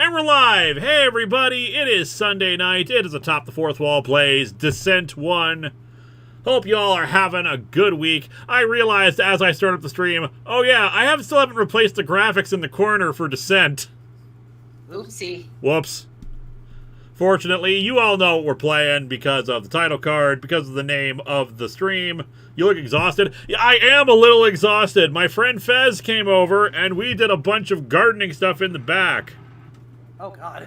And we're live! Hey everybody, it is Sunday night. It is Atop the Fourth Wall Plays Descent 1. Hope y'all are having a good week. I realized as I started up the stream, oh yeah, I still haven't replaced the graphics in the corner for Descent. Oopsie. Whoops. Fortunately, you all know what we're playing because of the title card, because of the name of the stream. You look exhausted. Yeah, I am a little exhausted. My friend Fez came over and we did a bunch of gardening stuff in the back. Oh God.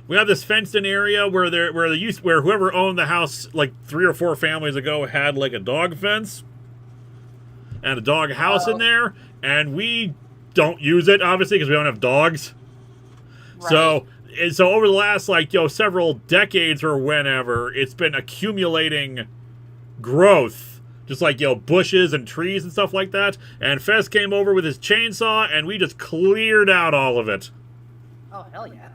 We have this fenced-in area where whoever owned the house like 3 or 4 families ago had like a dog fence and a dog house in there, and we don't use it obviously because we don't have dogs. Right. So over the last several decades or whenever, it's been accumulating growth, just like bushes and trees and stuff like that. And Fez came over with his chainsaw, and we just cleared out all of it. Oh hell yeah.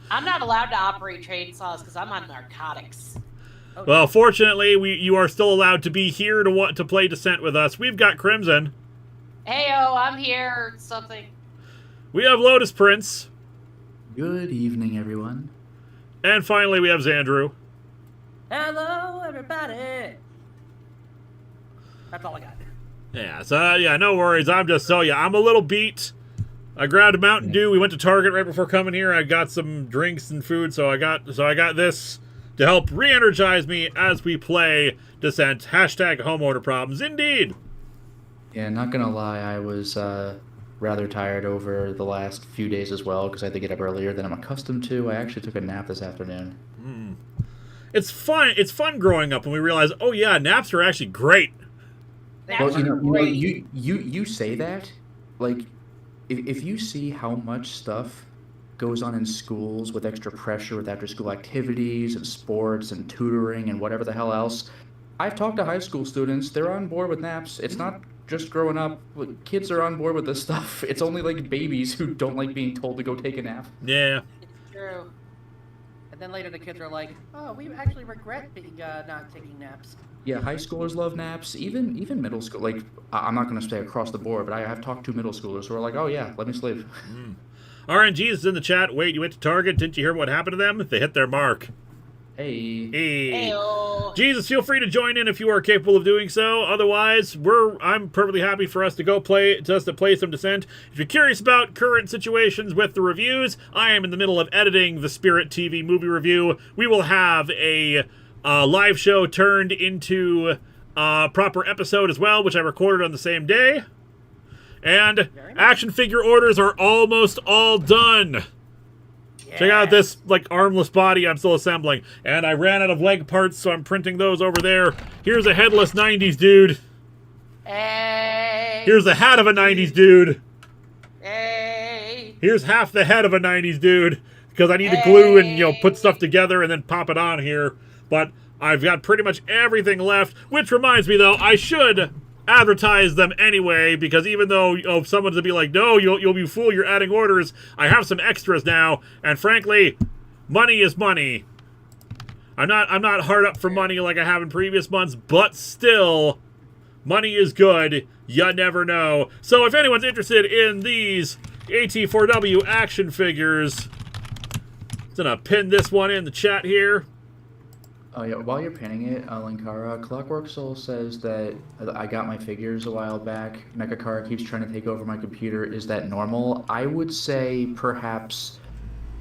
I'm not allowed to operate chainsaws because I'm on narcotics. Okay. Well, fortunately, you are still allowed to be here to play Descent with us. We've got Crimson. Heyo, I'm here. Something. We have Lotus Prince. Good evening, everyone. And finally, we have Xandrew. Hello, everybody. That's all I got. Yeah, so no worries. I'm a little beat. I grabbed a Mountain Dew. We went to Target right before coming here. I got some drinks and food, so I got this to help re-energize me as we play Descent. Hashtag homeowner problems, indeed. Yeah, not gonna lie, I was rather tired over the last few days as well because I had to get up earlier than I'm accustomed to. I actually took a nap this afternoon. It's fun. It's fun growing up when we realize, oh yeah, naps are actually great. Well, you say that, like. If you see how much stuff goes on in schools with extra pressure with after-school activities and sports and tutoring and whatever the hell else, I've talked to high school students. They're on board with naps. It's not just growing up. Kids are on board with this stuff. It's only like babies who don't like being told to go take a nap. Yeah. It's true. And then later the kids are like, oh, we actually regret being not taking naps. Yeah, high schoolers love naps. Even middle school. Like, I'm not going to say across the board, but I have talked to middle schoolers who are like, oh yeah, let me sleep. RNG is in the chat. Wait, you went to Target? Didn't you hear what happened to them? They hit their mark. Hey. Heyo. Jesus, feel free to join in if you are capable of doing so. Otherwise, I'm perfectly happy for us to go play some Descent. If you're curious about current situations with the reviews, I am in the middle of editing the Spirit TV movie review. We will have a live show turned into a proper episode as well, which I recorded on the same day. And action figure orders are almost all done. Yeah. Check out this armless body I'm still assembling. And I ran out of leg parts, so I'm printing those over there. Here's a headless 90s dude. Hey. Here's the hat of a 90s dude. Hey. Here's half the head of a 90s dude. Because I need to glue and put stuff together and then pop it on here. But I've got pretty much everything left, which reminds me, though, I should advertise them anyway, because even though someone's to be like, no, you'll be fool, you're adding orders, I have some extras now, and frankly, money is money. I'm not hard up for money like I have in previous months, but still, money is good. You never know. So if anyone's interested in these AT4W action figures, I'm gonna pin this one in the chat here. Oh yeah, while you're pinning it, Linkara, Clockwork Soul says that I got my figures a while back. Mechacar keeps trying to take over my computer. Is that normal? I would say perhaps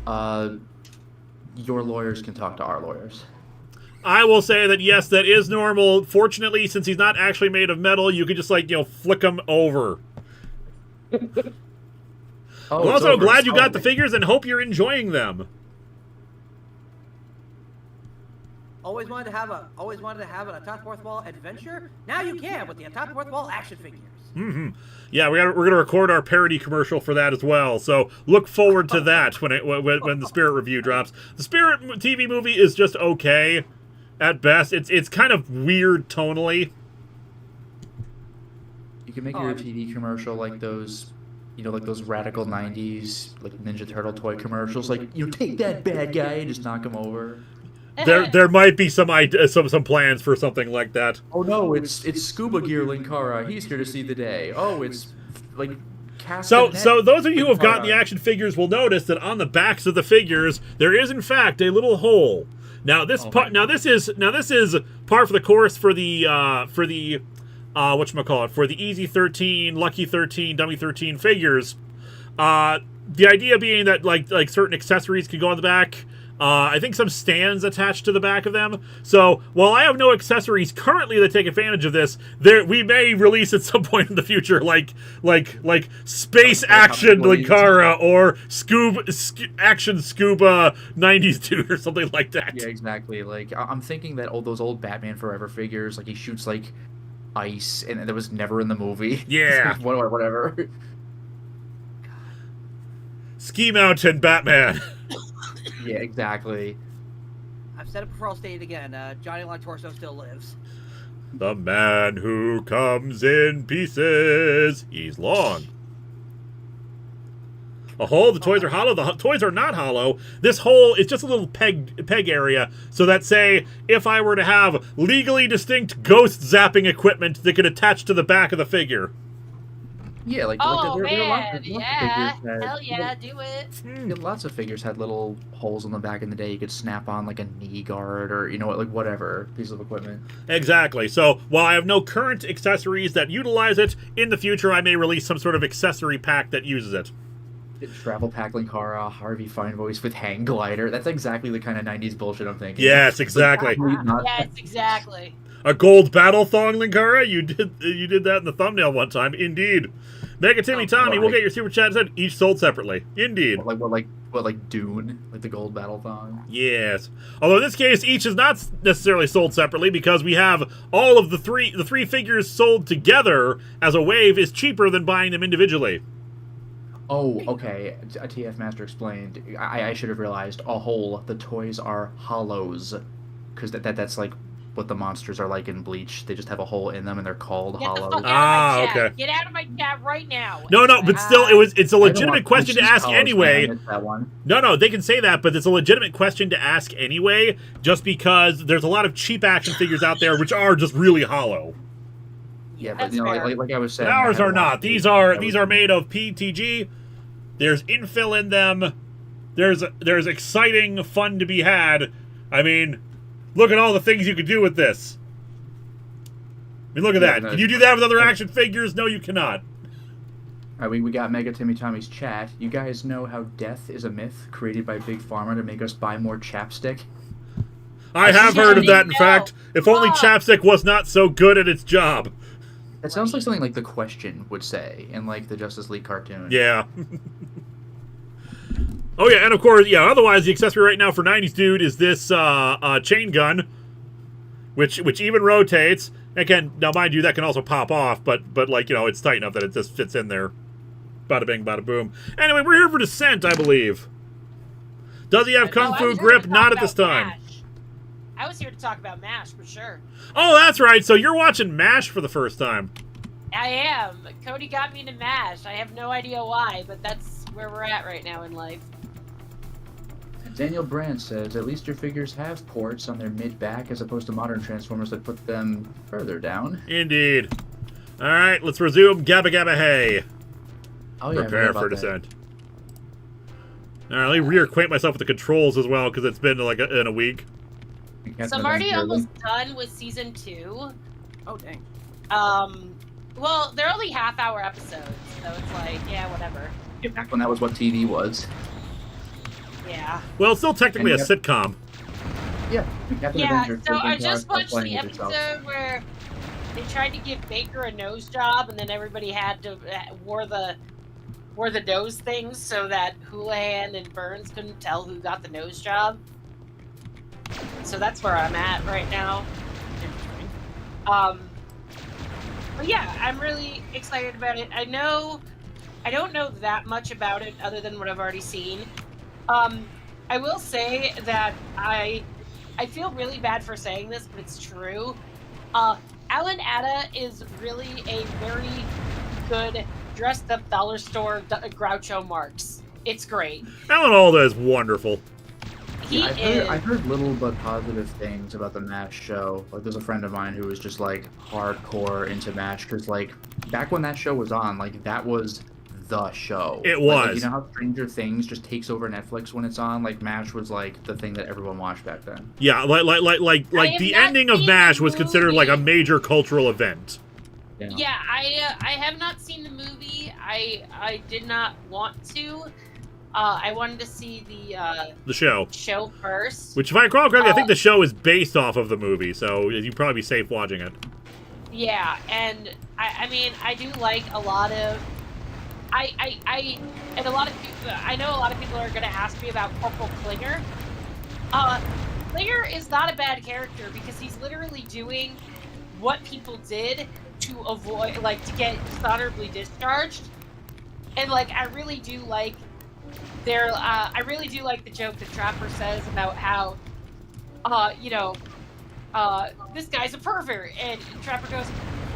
your lawyers can talk to our lawyers. I will say that yes, that is normal. Fortunately, since he's not actually made of metal, you can just flick him over. I'm also glad you got the figures and hope you're enjoying them. Always wanted to have an Atop the Fourth Wall adventure. Now you can with the Atop the Fourth Wall action figures. Yeah, we're gonna record our parody commercial for that as well. So look forward to that when the Spirit review drops. The Spirit TV movie is just okay, at best. It's kind of weird tonally. You can make your TV commercial like those. Like those radical 90s, Ninja Turtle toy commercials. Take that bad guy and just knock him over. There might be some plans for something like that. Oh no, it's scuba gear Linkara. He's here to see the day. Oh, it's cast So a net those of you who have with gotten the Linkara. action figures will notice that on the backs of the figures there is in fact a little hole. Now this this is par for the course for the whatchamacallit, for the Easy 13, Lucky 13, Dummy 13 figures. The idea being that like certain accessories can go on the back. I think some stands attached to the back of them. So while I have no accessories currently that take advantage of this, we may release at some point in the future, like space action Linkara or action scuba 90s dude or something like that. Yeah, exactly. Like I'm thinking that all those old Batman Forever figures, like he shoots like ice, and that was never in the movie. Yeah. Whatever. Ski Mountain Batman. Yeah, exactly. I've said it before, I'll say it again. Johnny Long Torso still lives. The man who comes in pieces. He's long. A hole. The toys are hollow. The toys are not hollow. This hole is just a little peg area, so that, say, if I were to have legally distinct ghost zapping equipment that could attach to the back of the figure. Yeah, like Oh there are lots man, of yeah, figures that, hell yeah, do it. Lots of figures had little holes on the back in the day. You could snap on like a knee guard or like whatever piece of equipment. Exactly. So while I have no current accessories that utilize it, in the future I may release some sort of accessory pack that uses it. Travel pack Linkara, Harvey Fine Voice with hang glider. That's exactly the kind of 90s bullshit I'm thinking. Yes, exactly. Yes, exactly. A gold battle thong Linkara? You did that in the thumbnail one time. Indeed. Mega Timmy Tommy, we'll get your super chat said each sold separately. Indeed. Like Dune, like the gold battle thong. Yes. Although in this case, each is not necessarily sold separately because we have all of the three figures sold together as a wave is cheaper than buying them individually. Oh, okay. A TF Master explained. I should have realized. A hole. The toys are hollows, because that's like what the monsters are like in Bleach. They just have a hole in them, and they're called Get the hollows. fuck out of my chat. Okay. Get out of my chat right now. No, but still, it's a legitimate question to ask anyway. That one. No, they can say that, but it's a legitimate question to ask anyway, just because there's a lot of cheap action figures out there which are just really hollow. Yeah, but That's you know, fair. like I was saying, Ours I are had not. one These that are was- made of PTG. There's infill in them. There's exciting fun to be had. I mean, look at all the things you could do with this. I mean, look at Yeah, that. Can you do that with other action figures? No, you cannot. All right, we got Mega Timmy Tommy's chat. You guys know how death is a myth created by Big Pharma to make us buy more chapstick? I have heard of that, in No. fact. If only Fuck. chapstick was not so good at its job. That sounds like something like The Question would say in like the Justice League cartoon. Yeah. Oh, yeah, and of course, yeah, otherwise the accessory right now for 90s Dude is this chain gun, which even rotates. Again, now mind you, that can also pop off, but like, you know, it's tight enough that it just fits in there. Bada bing, bada boom. Anyway, we're here for Descent, I believe. Does he have Kung I Fu was here grip? to Not talk at this about time. MASH. I was here to talk about MASH for sure. Oh, that's right. So you're watching MASH for the first time. I am. Cody got me into MASH. I have no idea why, but that's where we're at right now in life. Daniel Brand says, at least your figures have ports on their mid-back as opposed to modern Transformers that put them further down. Indeed. All right, let's resume Gabba Gabba Hey. Oh yeah, I Prepare forgot for about that. Descent. All right, let me reacquaint myself with the controls as well, because it's been like in a week. So I'm already almost done with season 2. Oh, dang. Well, they're only half-hour episodes, so it's like, yeah, whatever. Back when that was what TV was. Yeah. Well, it's still technically a And sitcom. Yeah. Captain Yeah, Avenger, so I Captain just Clark, watched playing the with yourself. episode where they tried to give Baker a nose job, and then everybody had to wore the nose things so that Houlihan and Burns couldn't tell who got the nose job. So that's where I'm at right now. But yeah, I'm really excited about it. I don't know that much about it other than what I've already seen. I will say that I feel really bad for saying this, but it's true. Alan Atta is really a very good dressed up dollar store Groucho Marx. It's great. Alan Alda is wonderful. He Yeah, is. I've heard little but positive things about the MASH show. Like, there's a friend of mine who was just like hardcore into MASH because, like, back when that show was on, like, that was the show. It Like, was. you know how Stranger Things just takes over Netflix when it's on? Like, MASH was like the thing that everyone watched back then. Yeah, like have the not ending of seen MASH the was considered like a movie. major cultural event. Yeah, I have not seen the movie. I did not want to. I wanted to see The show. show first. Which, if I recall correctly, I think the show is based off of the movie, so you'd probably be safe watching it. Yeah, and I mean, I do like a lot of. And a lot of people. I know a lot of people are going to ask me about Corporal Klinger. Klinger is not a bad character because he's literally doing what people did to avoid, like, to get dishonorably discharged. And like, I really do like the joke that Trapper says about how, this guy's a pervert, and Trapper goes,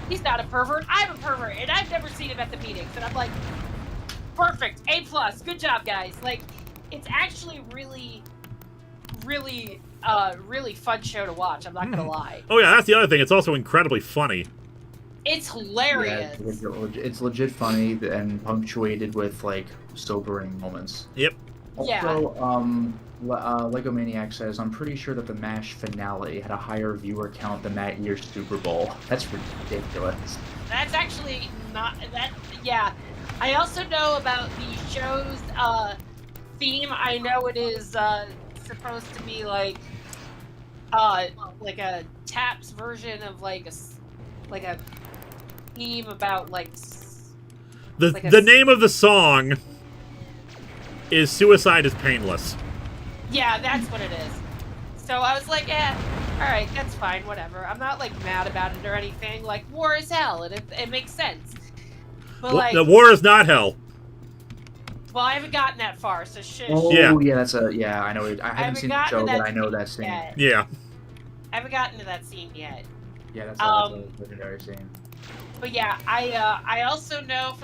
he's not a pervert, I'm a pervert, and I've never seen him at the meetings. And I'm like, perfect, A+, good job, guys. Like, it's actually really, really, really fun show to watch, I'm not gonna lie. Oh yeah, that's the other thing. It's also incredibly funny. It's hilarious. Yeah, it's legit funny and punctuated with, like, sobering moments. Yep. Also, Lego Maniac says, I'm pretty sure that the MASH finale had a higher viewer count than that year's Super Bowl. That's ridiculous. That's actually not that. Yeah, I also know about the show's theme. I know it is supposed to be like a Taps version of like a theme about like the name of the song is "Suicide is Painless." Yeah, that's what it is. So I was like, all right, that's fine, whatever. I'm not like mad about it or anything. Like, war is hell, and it makes sense. But like, the war is not hell. well, I haven't gotten that far, so shush. Oh, Yeah. yeah, I know. I haven't seen the show, but I know that scene. Yet. Yeah. I haven't gotten to that scene yet. Yeah, that's a legendary scene. But yeah, I also know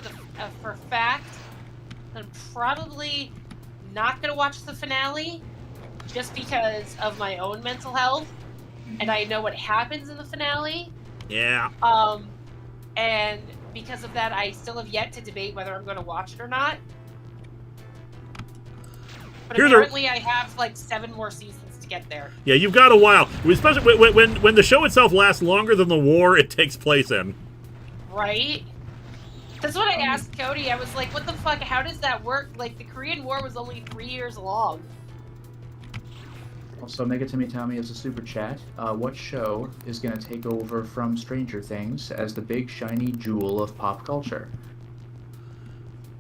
for a fact that I'm probably not gonna watch the finale just because of my own mental health, and I know what happens in the finale. Yeah. And because of that, I still have yet to debate whether I'm going to watch it or not. But apparently, I have like 7 more seasons to get there. Yeah, you've got a while. Especially when the show itself lasts longer than the war it takes place in. Right? That's what I asked Cody. I was like, what the fuck? How does that work? Like, the Korean War was only 3 years long. Also, Megatimmy Tommy is a super chat. What show is going to take over from Stranger Things as the big shiny jewel of pop culture?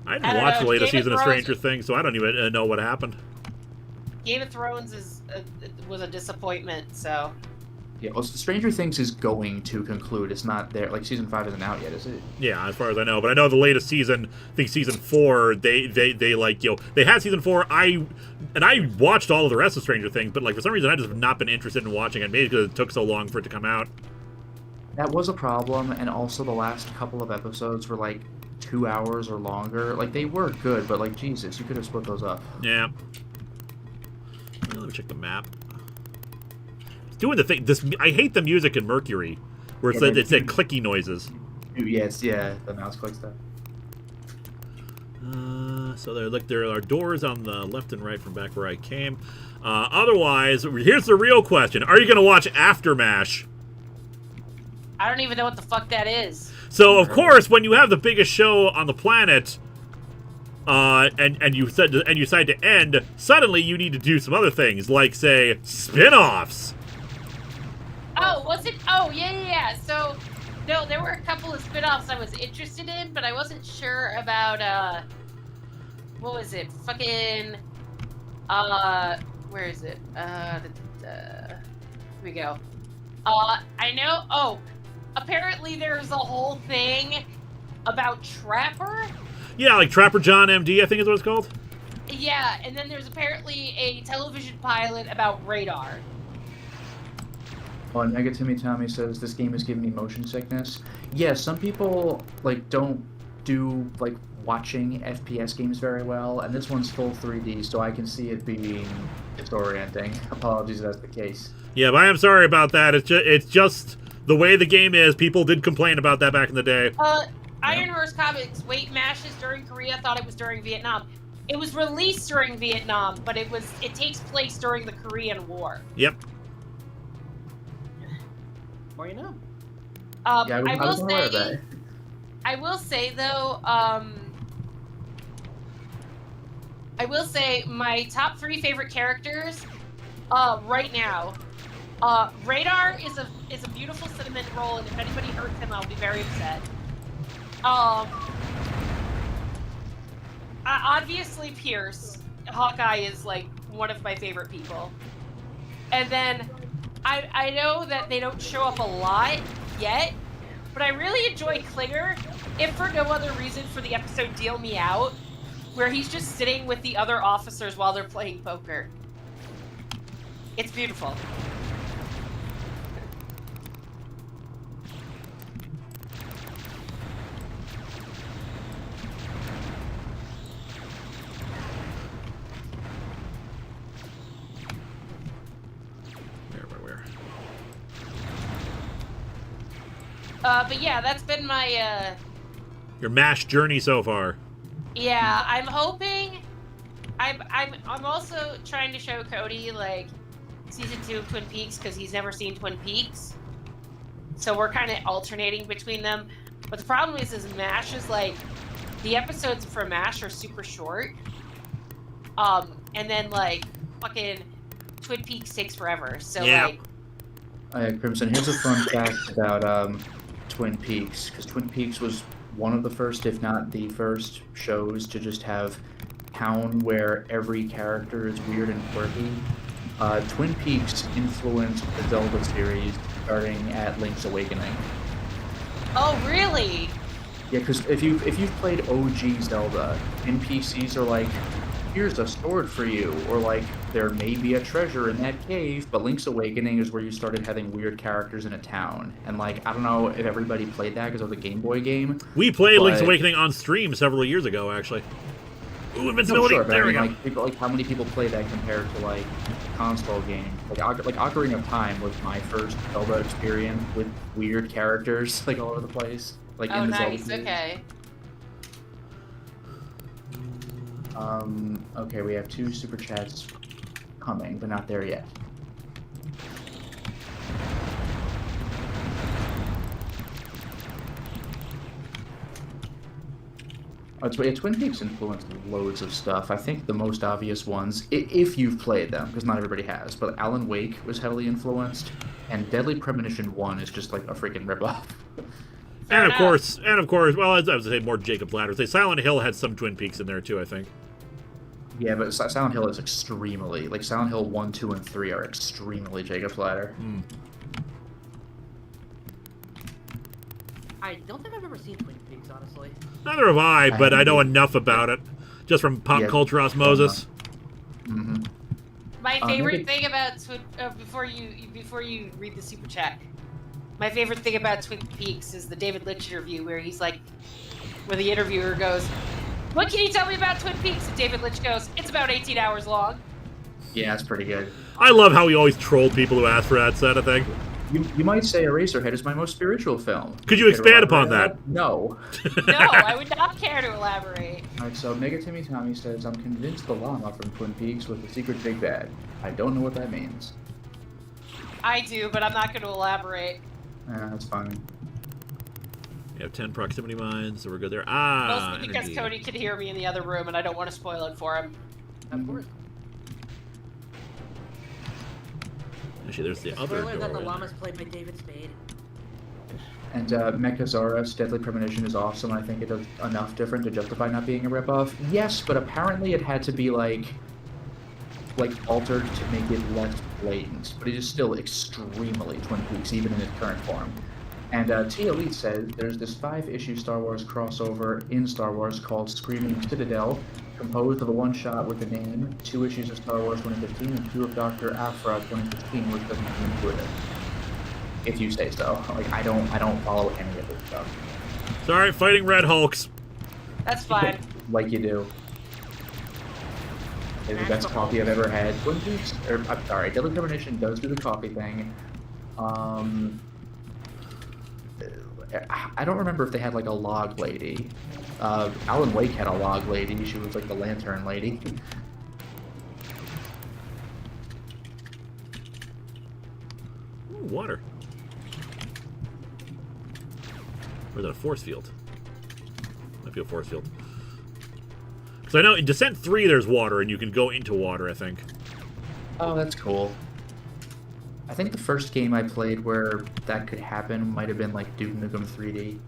I didn't watch the latest Game of season of Thrones- Stranger Things, so I don't even know what happened. Game of Thrones was a disappointment, so... Yeah, well, Stranger Things is going to conclude. It's not there. Like, season 5 isn't out yet, is it? Yeah, as far as I know. But I know the latest season, I think season 4, they like, they had season 4. I watched all of the rest of Stranger Things, but like for some reason I just have not been interested in watching it. Maybe because it took so long for it to come out. That was a problem, and also the last couple of episodes were like 2 hours or longer. Like, they were good, but like, Jesus, you could have split those up. Yeah. Let me check the map. It's doing the thing. I hate the music in Mercury, where it said clicky noises. Yes, yeah, the mouse click stuff. So there are doors on the left and right from back where I came. Otherwise, here's the real question: are you going to watch After MASH? I don't even know what the fuck that is. So of course, when you have the biggest show on the planet, and you decide to end, suddenly you need to do some other things, like say spin-offs. Oh, was it? Oh, yeah. So, no, there were a couple of spin-offs I was interested in, but I wasn't sure about, what was it? Fucking, where is it? Here we go. I know, apparently there's a whole thing about Trapper. Yeah, like Trapper John MD, I think is what it's called. Yeah, and then there's apparently a television pilot about Radar. Well, Megatimmy Tommy says this game is giving me motion sickness. Yeah, some people like don't do like watching FPS games very well, and this one's full 3D, so I can see it being disorienting. Apologies if that's the case. Yeah, but I am sorry about that. It's just the way the game is. People did complain about that back in the day. Iron Horse Comics, wait, MASH is during Korea, thought it was during Vietnam. It was released during Vietnam, but it takes place during the Korean War. Yep. Or you know. Yeah, I was aware of that. I will say though, I will say my top 3 favorite characters, right now. Radar is a beautiful cinnamon roll, and if anybody hurts him, I'll be very upset. Obviously Pierce, Hawkeye is like one of my favorite people. And then I know that they don't show up a lot yet, but I really enjoy Klinger, if for no other reason for the episode Deal Me Out, where he's just sitting with the other officers while they're playing poker. It's beautiful. But yeah, that's been my, Your MASH journey so far. Yeah, I'm hoping... I'm also trying to show Cody, like, Season 2 of Twin Peaks, because he's never seen Twin Peaks. So we're kind of alternating between them. But the problem is MASH is, like, the episodes for MASH are super short. And then, like, fucking Twin Peaks takes forever. So, yeah. like... Crimson, here's a fun fact about, Twin Peaks, because Twin Peaks was one of the first, if not the first, shows to just have town where every character is weird and quirky. Twin Peaks influenced the Zelda series starting at Link's Awakening. Oh, really? Yeah, because if you've played OG Zelda, NPCs are like, here's a sword for you, or like, there may be a treasure in that cave, but Link's Awakening is where you started having weird characters in a town. And like, I don't know if everybody played that because it was a Game Boy game. We played Link's Awakening on stream several years ago, actually. Ooh, invincibility! No, sure, there we go. Like, how many people play that compared to like console games? Like Ocarina of Time was my first Zelda experience with weird characters like all over the place. Like Oh, in the nice, Zelda okay. Okay, we have 2 super chats coming, but not there yet. Twin Peaks influenced loads of stuff. I think the most obvious ones, if you've played them, because not everybody has, but Alan Wake was heavily influenced, and Deadly Premonition 1 is just like a freaking ripoff. And of course, well, I was going to say more Jacob's Ladder. Say Silent Hill had some Twin Peaks in there too, I think. Yeah, but Silent Hill is extremely, like Silent Hill 1, 2, and 3 are extremely Jacob's Ladder. Mm. I don't think I've ever seen Twin Peaks, honestly. Neither have I, but I know enough about it, just from pop culture osmosis. Mm-hmm. My favorite thing about before you read the super chat, my favorite thing about Twin Peaks is the David Lynch interview where he's like, where the interviewer goes, "What can you tell me about Twin Peaks?" And David Lynch goes, "It's about 18 hours long." Yeah, that's pretty good. I love how he always trolled people who ask for that set of thing. You might say Eraserhead is my most spiritual film. Could you expand upon that? No. No, I would not care to elaborate. Alright, so Mega Timmy Tommy says, I'm convinced the llama from Twin Peaks was the secret big bad. I don't know what that means. I do, but I'm not going to elaborate. That's fine. We have 10 proximity mines, so we're good there. Ah, Mostly because energy. Cody can hear me in the other room, and I don't want to spoil it for him. Of course. Actually, there's the other Spoiler door. that the in llama's there. played by David Spade. And Mechazaurus, Deadly Premonition is awesome. I think it does enough different to justify not being a ripoff. Yes, but apparently it had to be like altered to make it less blatant. But it is still extremely Twin Peaks, even in its current form. And T Elite says there's this 5-issue Star Wars crossover in Star Wars called Screaming Citadel, composed of a one-shot with the name, 2 issues of Star Wars 2015, and 2 of Dr. Aphra 2015, which doesn't seem intuitive. If you say so. Like I don't follow any of this stuff. Sorry, fighting Red Hulks. That's fine. Like you do. It's the best coffee I've ever had. Twin Peaks, I'm sorry, Deadly Premonition does do the coffee thing. I don't remember if they had like a log lady. Alan Wake had a log lady. She was like the lantern lady. Ooh, water. Or is that a force field? Might be a force field. Because I know in Descent 3 there's water, and you can go into water, I think. Oh, that's cool. I think the first game I played where that could happen might have been like Duke Nukem 3D.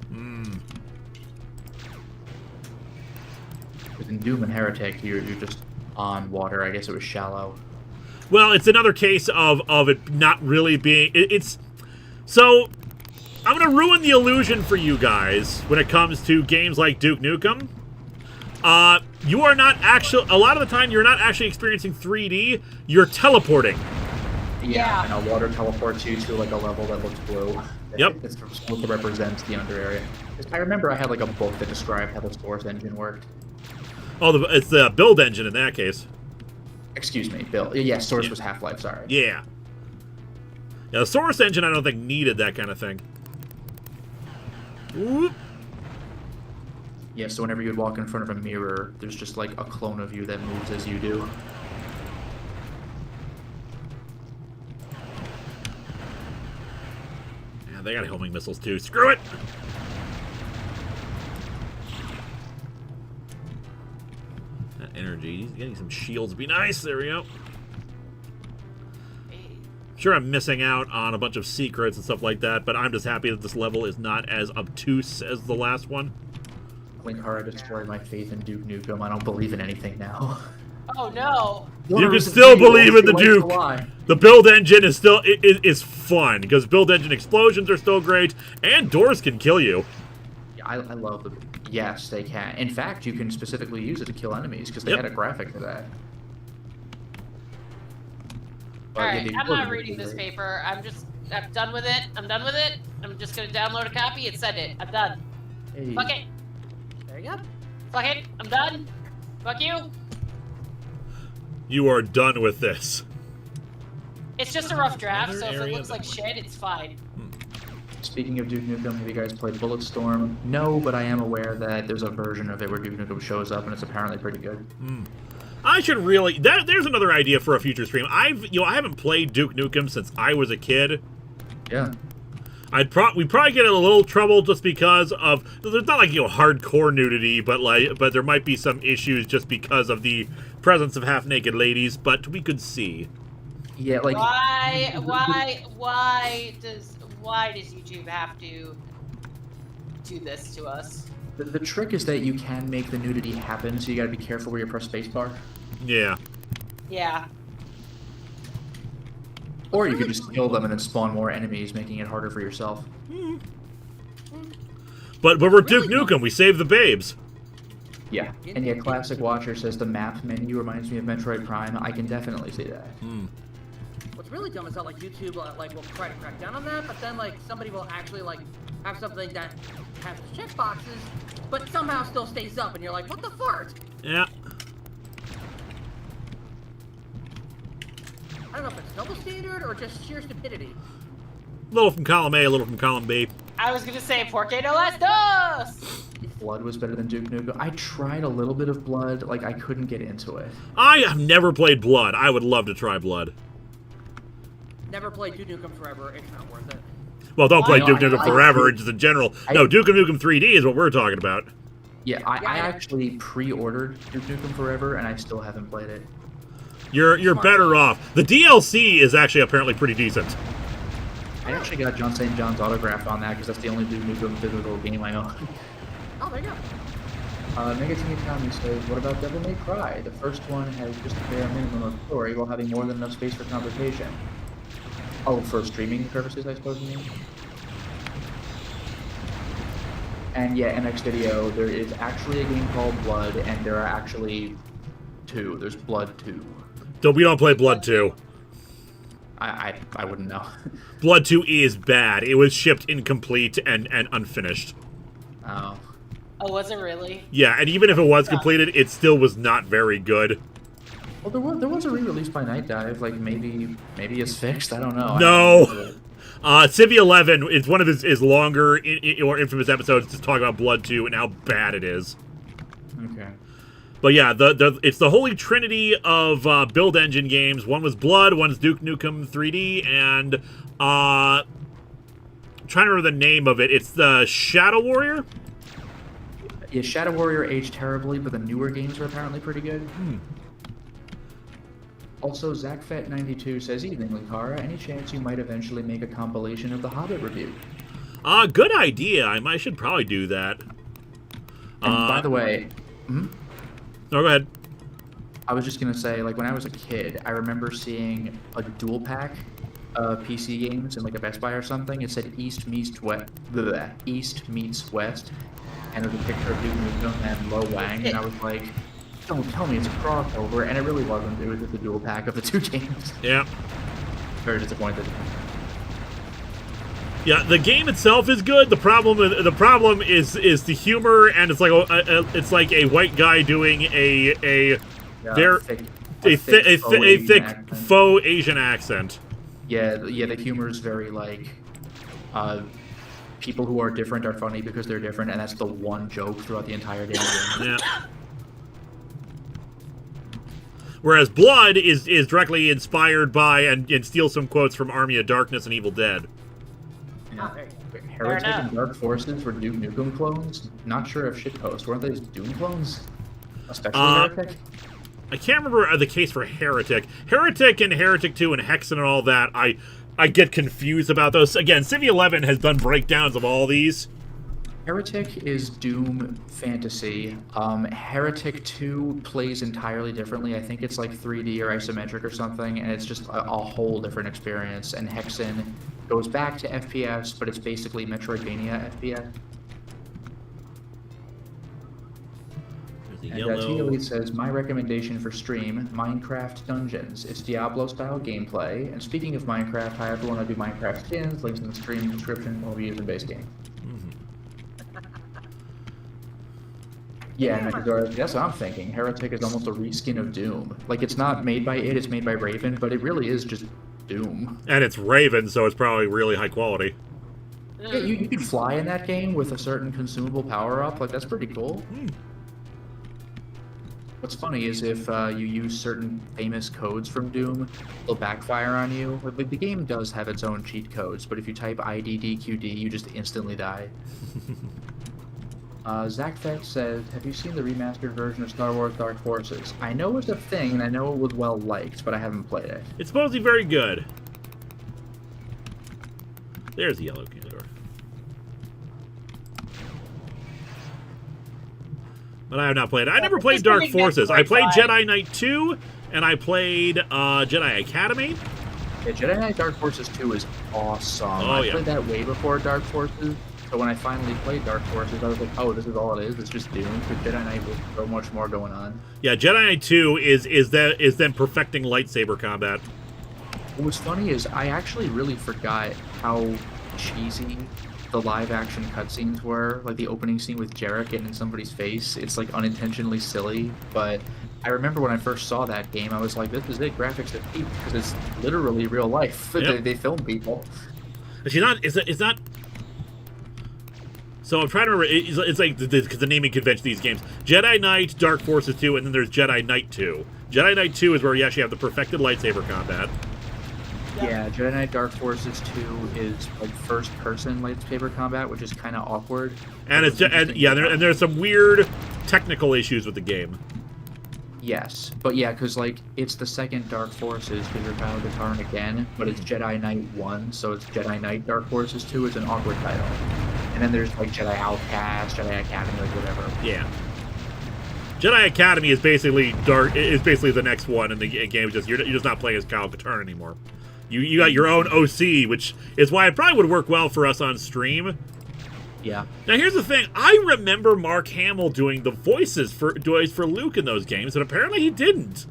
Because in Doom and Heretic, you're just on water. I guess it was shallow. Well, it's another case of it not really being... It's... So, I'm going to ruin the illusion for you guys when it comes to games like Duke Nukem. You are not actually... A lot of the time, you're not actually experiencing 3D. You're teleporting. Yeah, and a water teleports you to like a level that looks blue. Yep. It's supposed to represent the under area. I remember I had like a book that described how the Source engine worked. Oh, it's the build engine in that case. Excuse me, Bill. Yeah, Source was Half-Life, sorry. Yeah. Yeah, the Source engine I don't think needed that kind of thing. Whoop. Yeah, so whenever you'd walk in front of a mirror, there's just like a clone of you that moves as you do. Yeah, they got homing missiles too. Screw it! That energy. Getting some shields would be nice. There we go. Sure, I'm missing out on a bunch of secrets and stuff like that, but I'm just happy that this level is not as obtuse as the last one. Linkara destroyed my faith in Duke Nukem. I don't believe in anything now. Oh no! You can still believe in the Duke. The build engine is still is fun because build engine explosions are still great, and doors can kill you. Yeah, I love the. Yes, they can. In fact, you can specifically use it to kill enemies because they had a graphic for that. Alright, I'm not reading this paper. I'm done with it. I'm done with it. I'm just gonna download a copy and send it. I'm done. Hey. Fuck it. There you go. Fuck it. I'm done. Fuck you. You are done with this. It's just a rough draft, Another so if it area looks like shit, it's fine. Speaking of Duke Nukem, have you guys played Bulletstorm? No, but I am aware that there's a version of it where Duke Nukem shows up, and it's apparently pretty good. I should really. There's another idea for a future stream. I haven't played Duke Nukem since I was a kid. Yeah. We'd probably get in a little trouble just because of there's not like hardcore nudity, but there might be some issues just because of the presence of half-naked ladies. But we could see. Yeah, like Why does YouTube have to do this to us? the trick is that you can make the nudity happen, so you gotta be careful where you press spacebar. Yeah. Yeah. Or you could just kill them and then spawn more enemies, making it harder for yourself. But we're Duke Nukem. We save the babes. Yeah. And yeah, Classic Watcher says the map menu reminds me of Metroid Prime. I can definitely see that. What's really dumb is that like YouTube will try to crack down on that, but then like somebody will actually like have something that has checkboxes, but somehow still stays up, and you're like, what the fart? Yeah. I don't know if it's double standard or just sheer stupidity. A little from column A, a little from column B. I was gonna say Porque no las dos! Blood was better than Duke Nukem. I tried a little bit of Blood, like I couldn't get into it. I have never played Blood. I would love to try Blood. Never played Duke Nukem Forever. It's not worth it. Well, don't play No, Duke Nukem Forever, just in general. No, Duke Nukem 3D is what we're talking about. Yeah, I actually pre-ordered Duke Nukem Forever, and I still haven't played it. You're better off. The DLC is actually apparently pretty decent. I actually got John St. John's autograph on that because that's the only Duke Nukem physical game I own. Oh, there you go. Megatini Tommy says, what about Devil May Cry? The first one has just a bare minimum of story while having more than enough space for conversation. Oh, for streaming purposes, I suppose you mean? And yeah, MX Video, there is actually a game called Blood, and there are actually two. There's Blood 2. We don't play Blood 2. I wouldn't know. Blood 2 is bad. It was shipped incomplete and unfinished. Oh. Oh, was it really? Yeah, and even if it was completed, it still was not very good. Well, there was a re-release by Night Dive. Like maybe it's fixed. I don't know. No, Civ 11 is one of his longer or infamous episodes just talking about Blood 2 and how bad it is. Okay. But yeah, it's the holy trinity of build engine games. One was Blood, one's Duke Nukem 3D, and I'm trying to remember the name of it. It's the Shadow Warrior? Yeah, Shadow Warrior aged terribly, but the newer games are apparently pretty good. Also, ZachFet92 says, "Evening, Linkara. Any chance you might eventually make a compilation of the Hobbit review?" Good idea. I should probably do that. And by the way, No, go ahead. I was just gonna say, like, when I was a kid, I remember seeing a dual pack of PC games in like a Best Buy or something. It said East meets West, East meets West, and it was a picture of Duke Nukem and Lo Wang, and I was like, don't tell me it's a crossover, and it really wasn't. It was just a dual pack of the two games. Yeah. Very disappointed. Yeah, the game itself is good. The problem is the humor, and it's like a white guy doing a thick faux Asian accent. Yeah, the humor is very like, people who are different are funny because they're different, and that's the one joke throughout the entire damn game. Yeah. Whereas Blood is directly inspired by and steals some quotes from Army of Darkness and Evil Dead. Yeah. Heretic and Dark Forces were Duke Nukem clones. Not sure if shitpost. Weren't they Doom clones? Especially Heretic? I can't remember the case for Heretic. Heretic and Heretic 2 and Hexen and all that, I get confused about those. Again, Civ 11 has done breakdowns of all these. Heretic is Doom fantasy. Heretic 2 plays entirely differently. I think it's like 3D or isometric or something, and it's just a whole different experience. And Hexen goes back to FPS, but it's basically Metroidvania FPS. And Tia says, my recommendation for stream, Minecraft Dungeons. It's Diablo-style gameplay. And speaking of Minecraft, hi everyone, I do Minecraft skins, links in the stream description, will be used in base game. Yeah, that's what I'm thinking. Heretic is almost a reskin of Doom. Like, it's not made by it's made by Raven, but it really is just Doom. And it's Raven, so it's probably really high quality. Yeah, you can fly in that game with a certain consumable power-up. Like, that's pretty cool. What's funny is if you use certain famous codes from Doom, they'll backfire on you. Like, the game does have its own cheat codes, but if you type IDDQD, you just instantly die. ZachFet says, have you seen the remastered version of Star Wars Dark Forces? I know it's a thing, and I know it was well liked, but I haven't played it. It's supposedly very good. There's the yellow door. But I have not played it. I never played Dark Forces. I played Jedi Knight 2, and I played Jedi Academy. Yeah, Jedi Knight Dark Forces 2 is awesome. I played that way before Dark Forces. So when I finally played Dark Forces, I was like, oh, this is all it is? It's just Doom? Because Jedi Knight was so much more going on. Yeah, Jedi Knight 2 is them perfecting lightsaber combat. What's funny is I actually really forgot how cheesy the live-action cutscenes were. Like the opening scene with Jarek getting in somebody's face. It's like unintentionally silly, but I remember when I first saw that game, I was like, this is it, graphics at peak, because it's literally real life. Yep. They film people. It's not... So I'm trying to remember, it's like the naming convention of these games. Jedi Knight, Dark Forces 2, and then there's Jedi Knight 2. Jedi Knight 2 is where you actually have the perfected lightsaber combat. Yeah, Jedi Knight Dark Forces 2 is like first-person lightsaber combat, which is kind of awkward. And there's some weird technical issues with the game. Yes, but yeah, because like it's the second Dark Forces because you're Kyle Katarn again, but it's Jedi Knight 1, so it's Jedi Knight Dark Forces 2. It's an awkward title. And then there's like Jedi Outcast, Jedi Academy, like whatever. Yeah. Jedi Academy is basically the next one in the game. You're just not playing as Kyle Katarn anymore. You got your own OC, which is why it probably would work well for us on stream. Yeah. Now here's the thing: I remember Mark Hamill doing the voices for Luke in those games, and apparently he didn't.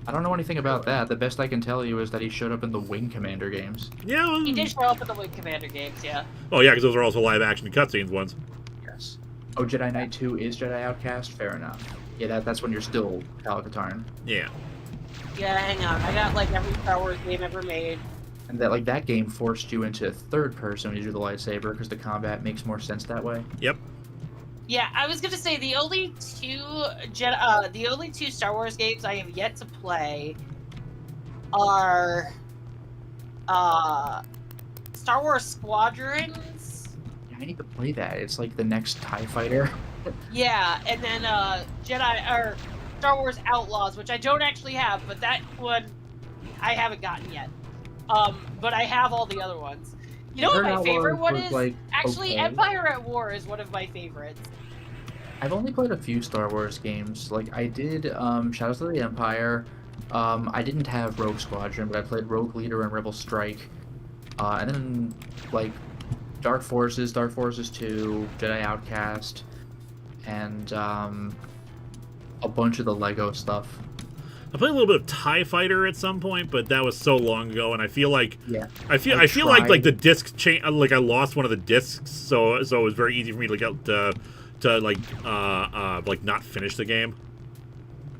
I don't know anything about that. The best I can tell you is that he showed up in the Wing Commander games. Yeah. He did show up in the Wing Commander games, yeah. Oh yeah, because those are also live action cutscenes ones. Yes. Oh, Jedi Knight 2 is Jedi Outcast? Fair enough. Yeah, that's when you're still Kyle Katarn. Yeah. Yeah, hang on. I got like every Star Wars game ever made. And that like that game forced you into third person when you do the lightsaber because the combat makes more sense that way. Yep. Yeah, I was gonna say the only two Star Wars games I have yet to play are Star Wars Squadrons. Yeah, I need to play that. It's like the next TIE Fighter. Yeah, and then Star Wars Outlaws, which I don't actually have, but that one I haven't gotten yet. But I have all the other ones. You know what my favorite one is? Like, Actually, okay. Empire at War is one of my favorites. I've only played a few Star Wars games. Like I did Shadows of the Empire. I didn't have Rogue Squadron, but I played Rogue Leader and Rebel Strike. And then like Dark Forces 2, Jedi Outcast, and a bunch of the Lego stuff. I played a little bit of TIE Fighter at some point, but that was so long ago, and I feel like I feel like the disc change. Like I lost one of the discs, so it was very easy for me to get to not finish the game.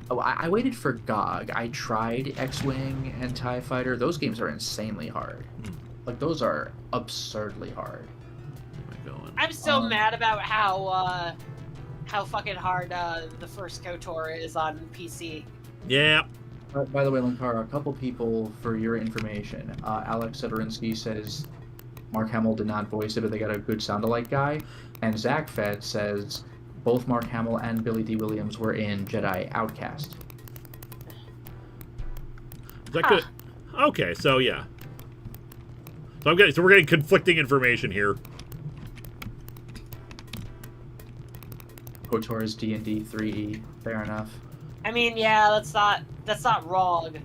Oh, I waited for GOG. I tried X-Wing and TIE Fighter. Those games are insanely hard. Like those are absurdly hard. Where am I going? I'm so mad about how fucking hard the first KOTOR is on PC. Yeah. By the way, Linkara, a couple people for your information. Alex Sedorinsky says Mark Hamill did not voice it, but they got a good sound-alike guy. And Zach Fed says both Mark Hamill and Billy D. Williams were in Jedi Outcast. Is that good? Okay, so yeah. So we're getting conflicting information here. KOTOR is D&D 3E. Fair enough. I mean, yeah, that's not wrong.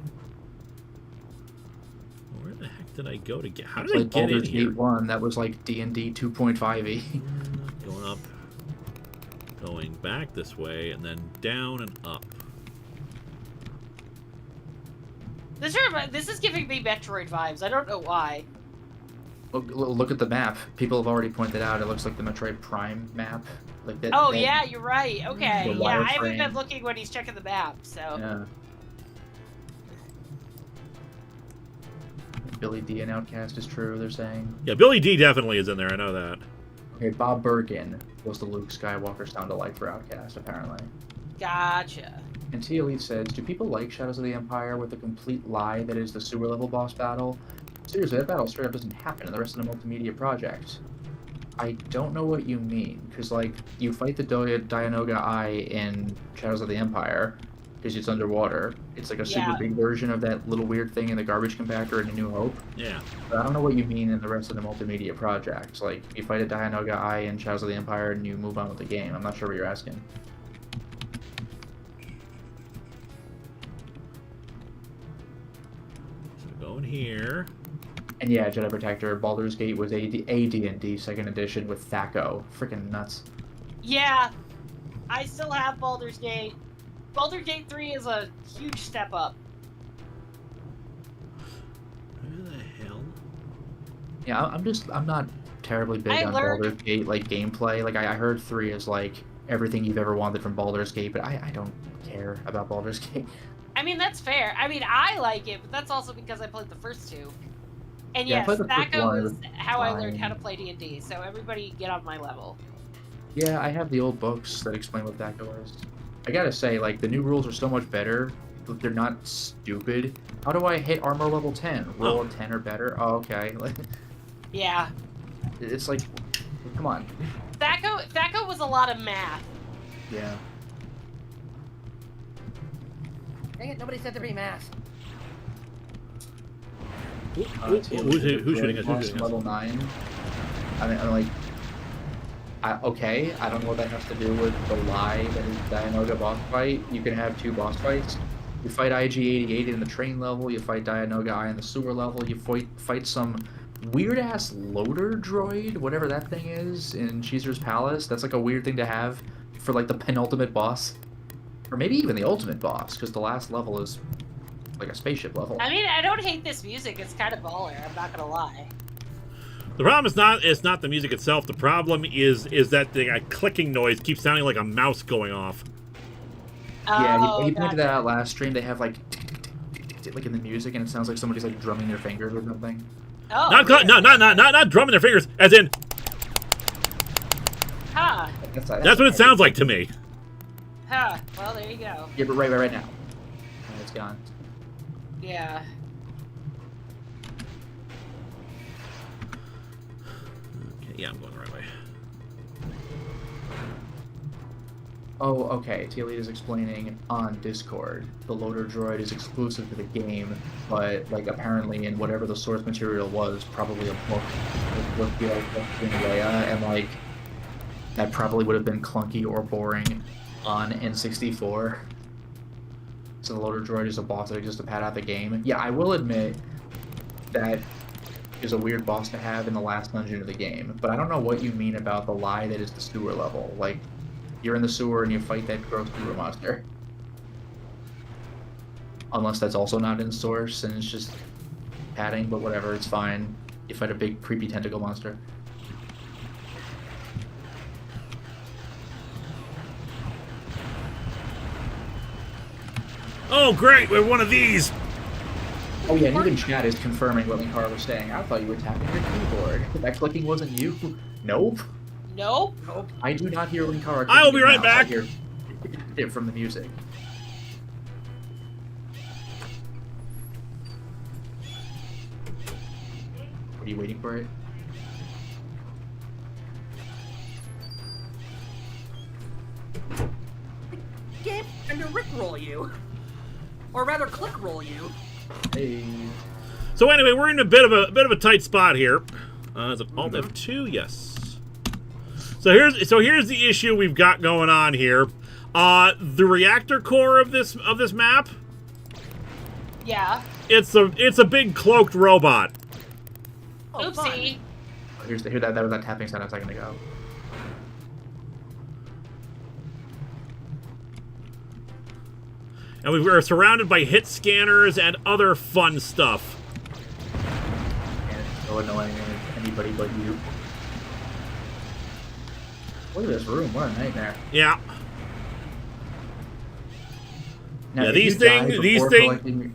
Where the heck did I go to get? How I did I played get in Baldur's here? Gate 1. That was like D&D 2.5e. Going up, going back this way, and then down and up. This is giving me Metroid vibes. I don't know why. Look at the map. People have already pointed out it looks like the Metroid Prime map. Like that. Oh yeah, you're right. Okay, The yeah, I haven't wireframe. been looking when he's checking the map, so. Yeah. Billy D and Outcast is true, they're saying. Yeah, Billy D definitely is in there. I know that. Okay, Bob Bergen was the Luke Skywalker sound-alike for Outcast, apparently. Gotcha. And T Elite says, do people like Shadows of the Empire with the complete lie that is the sewer level boss battle? Seriously, that battle straight up doesn't happen in the rest of the multimedia project. I don't know what you mean, because, like, you fight the Dianoga Eye in Shadows of the Empire, because it's underwater. It's like a super big version of that little weird thing in the garbage compactor in A New Hope. Yeah. But I don't know what you mean in the rest of the multimedia projects. Like, you fight a Dianoga Eye in Shadows of the Empire and you move on with the game. I'm not sure what you're asking. So going here. And yeah, Jedi Protector, Baldur's Gate was a D&D 2nd edition with Thaco. Freaking nuts. Yeah, I still have Baldur's Gate. Baldur's Gate 3 is a huge step up. Where the hell? Yeah, I'm not terribly big on Baldur's Gate, like, gameplay. Like, I heard 3 is, like, everything you've ever wanted from Baldur's Gate, but I don't care about Baldur's Gate. I mean, that's fair. I mean, I like it, but that's also because I played the first two. And Yeah, I yes, played the first Thaco one, is it was how I learned fine. how to play D&D, so everybody get on my level. Yeah, I have the old books that explain what Thaco is. I gotta say, like, the new rules are so much better, but they're not stupid. How do I hit armor level 10? Roll a 10 or better? Oh, okay. Yeah. It's like, come on. Thaco was a lot of math. Yeah. Dang it, nobody said to be masked. Who's shooting us? Who's shooting us? Level 9. I mean, I'm like, okay, I don't know what that has to do with the lie that is Dianoga boss fight. You can have 2 boss fights. You fight IG-88 in the train level, you fight Dianoga Eye in the sewer level, you fight some weird-ass loader droid, whatever that thing is, in Caesar's Palace. That's like a weird thing to have for like the penultimate boss. Or maybe even the ultimate boss, because the last level is like a spaceship level. I mean, I don't hate this music. It's kind of baller, I'm not gonna lie. The problem is not the music itself. The problem is that the clicking noise keeps sounding like a mouse going off. Yeah, Oh, he pointed gotcha. that out last stream. They have like like in the music, and it sounds like somebody's like drumming their fingers or something. Oh, Not drumming their fingers, as in. Huh. That's what it sounds like to me. Huh. Well, there you go. Yeah, but right now. Oh, it's gone. Yeah. Okay, yeah, I'm going the right way. Oh, okay. Tealy is explaining on Discord. The loader droid is exclusive to the game, but like apparently in whatever the source material was, probably a book with Leia, and like that probably would have been clunky or boring on N64. So the loader droid is a boss that exists to pad out the game. Yeah, I will admit that is a weird boss to have in the last dungeon of the game, but I don't know what you mean about the lie that is the sewer level. Like, you're in the sewer and you fight that gross sewer monster. Unless that's also not in source and it's just padding, but whatever, it's fine. You fight a big creepy tentacle monster. Oh, great! We're one of these. Oh yeah, and even chat is confirming what Linkara was saying. I thought you were tapping your keyboard. That clicking wasn't you. Nope. Nope. I do not hear Linkara. I will be right back. I hear it from the music. Are you waiting for it? Game and to rickroll you, or rather, click roll you. Hey. So anyway, we're in a bit of a tight spot here. Is it Alt F2? Yes. So here's the issue we've got going on here. The reactor core of this map. Yeah. It's a big cloaked robot. Oh, Oopsie. Hear that was that tapping sound a second ago. And we are surrounded by hit scanners and other fun stuff. And it's so annoying with anybody but you. Look at this room, what a nightmare. Yeah. Now, Yeah, if these you die things, before collecting-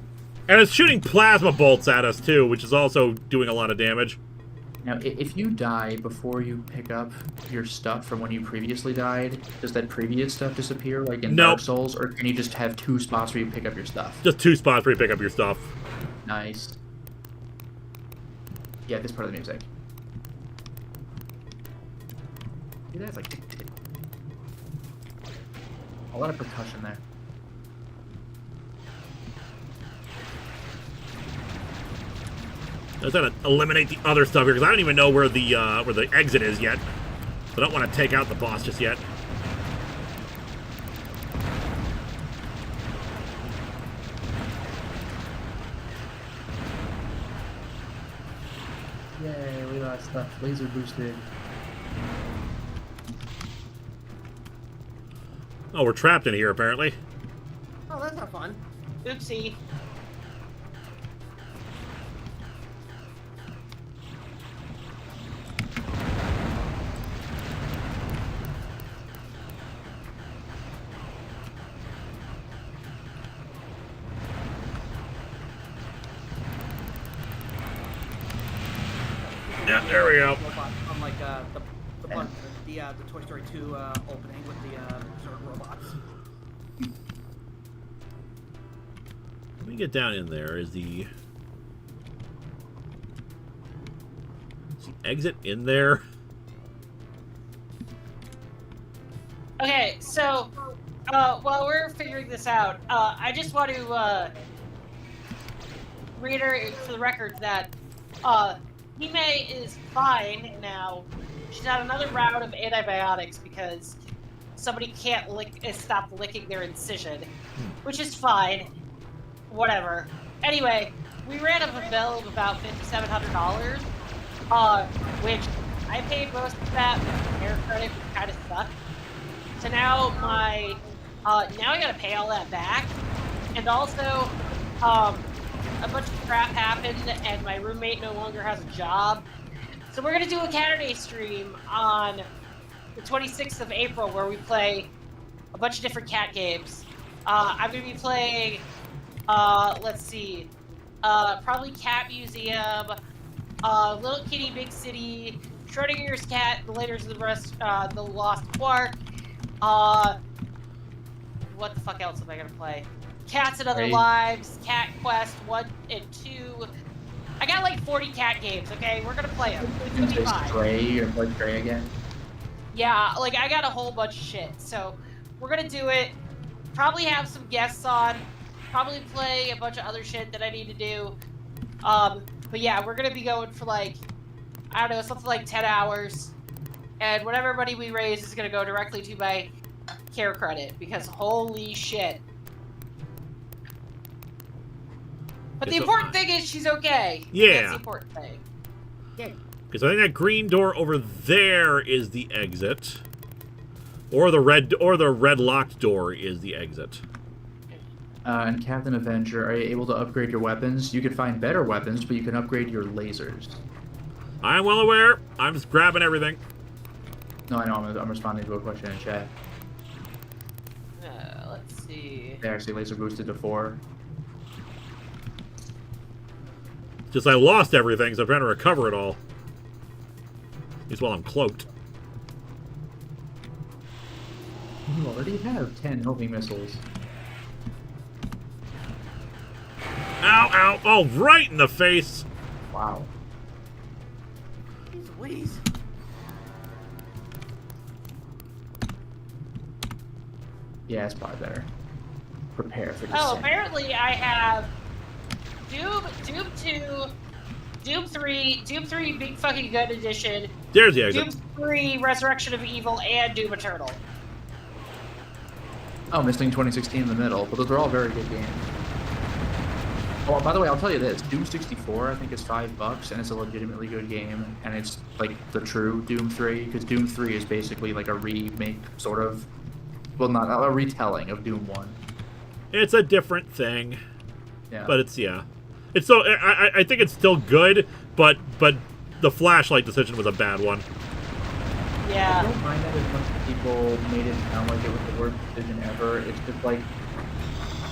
and it's shooting plasma bolts at us too, which is also doing a lot of damage. Now, if you die before you pick up your stuff from when you previously died, does that previous stuff disappear, like in Dark Souls, or can you just have 2 spots where you pick up your stuff? Just 2 spots where you pick up your stuff. Nice. Yeah, this part of the music. See, that's like a lot of percussion there. I was gonna eliminate the other stuff here because I don't even know where the exit is yet. I don't want to take out the boss just yet. Yay, we got stuff laser boosted. Oh, we're trapped in here apparently. Oh, that's not fun. Oopsie. Yeah, there we go. Unlike the Toy Story 2 opening with the sort of robots. Let me get down in there. Is the exit in there? Okay, so while we're figuring this out, I just want to reiterate for the record that Hime is fine now. She's had another round of antibiotics because somebody can't stop licking their incision, which is fine. Whatever. Anyway, we ran up a bill of about $5,700, which I paid most of that with air credit, which kind of sucked. So now now I gotta pay all that back, and also, a bunch of crap happened, and my roommate no longer has a job. So we're gonna do a Saturday stream on the 26th of April where we play a bunch of different cat games. I'm gonna be playing Let's see. Probably Cat Museum, Little Kitty Big City, Schrodinger's Cat, The Laters of the Lost Quark. What the fuck else am I gonna play? Cats and Other Lives, Cat Quest 1 and 2. I got like 40 cat games, okay? We're gonna play them. It's gonna be fine. Stray or play Stray again? Yeah, like I got a whole bunch of shit. So we're gonna do it. Probably have some guests on. Probably play a bunch of other shit that I need to do. But yeah, we're gonna be going for like, I don't know, something like 10 hours. And whatever money we raise is gonna go directly to my care credit, because holy shit. But the important thing is she's okay. Yeah. That's the important thing. Because I think that green door over there is the exit. Or the red locked door is the exit. And Captain Avenger, are you able to upgrade your weapons? You can find better weapons, but you can upgrade your lasers. I'm well aware. I'm just grabbing everything. No, I know. I'm responding to a question in chat. Let's see. They actually laser boosted to 4. Just I lost everything, so I'm trying to recover it all. At least while I'm cloaked. You already have 10 homing missiles. Ow, ow. Oh, right in the face. Wow. Jeez Louise. Yeah, it's probably better. Prepare for this. Oh, apparently I have Doom 2, Doom 3, Doom 3 Big Fucking Good Edition, There's the exit. Doom 3 Resurrection of Evil, and Doom Eternal. Oh, missing 2016 in the middle, but those are all very good games. Oh, by the way, I'll tell you this: Doom 64, I think, is $5, and it's a legitimately good game, and it's like the true Doom 3, because Doom 3 is basically like a remake, sort of. Well, not a retelling of Doom 1. It's a different thing. Yeah. But it's, yeah. It's so, I think it's still good, but the flashlight decision was a bad one. I Yeah. don't mind that as much as people made it sound like it was the worst decision ever. It's just like,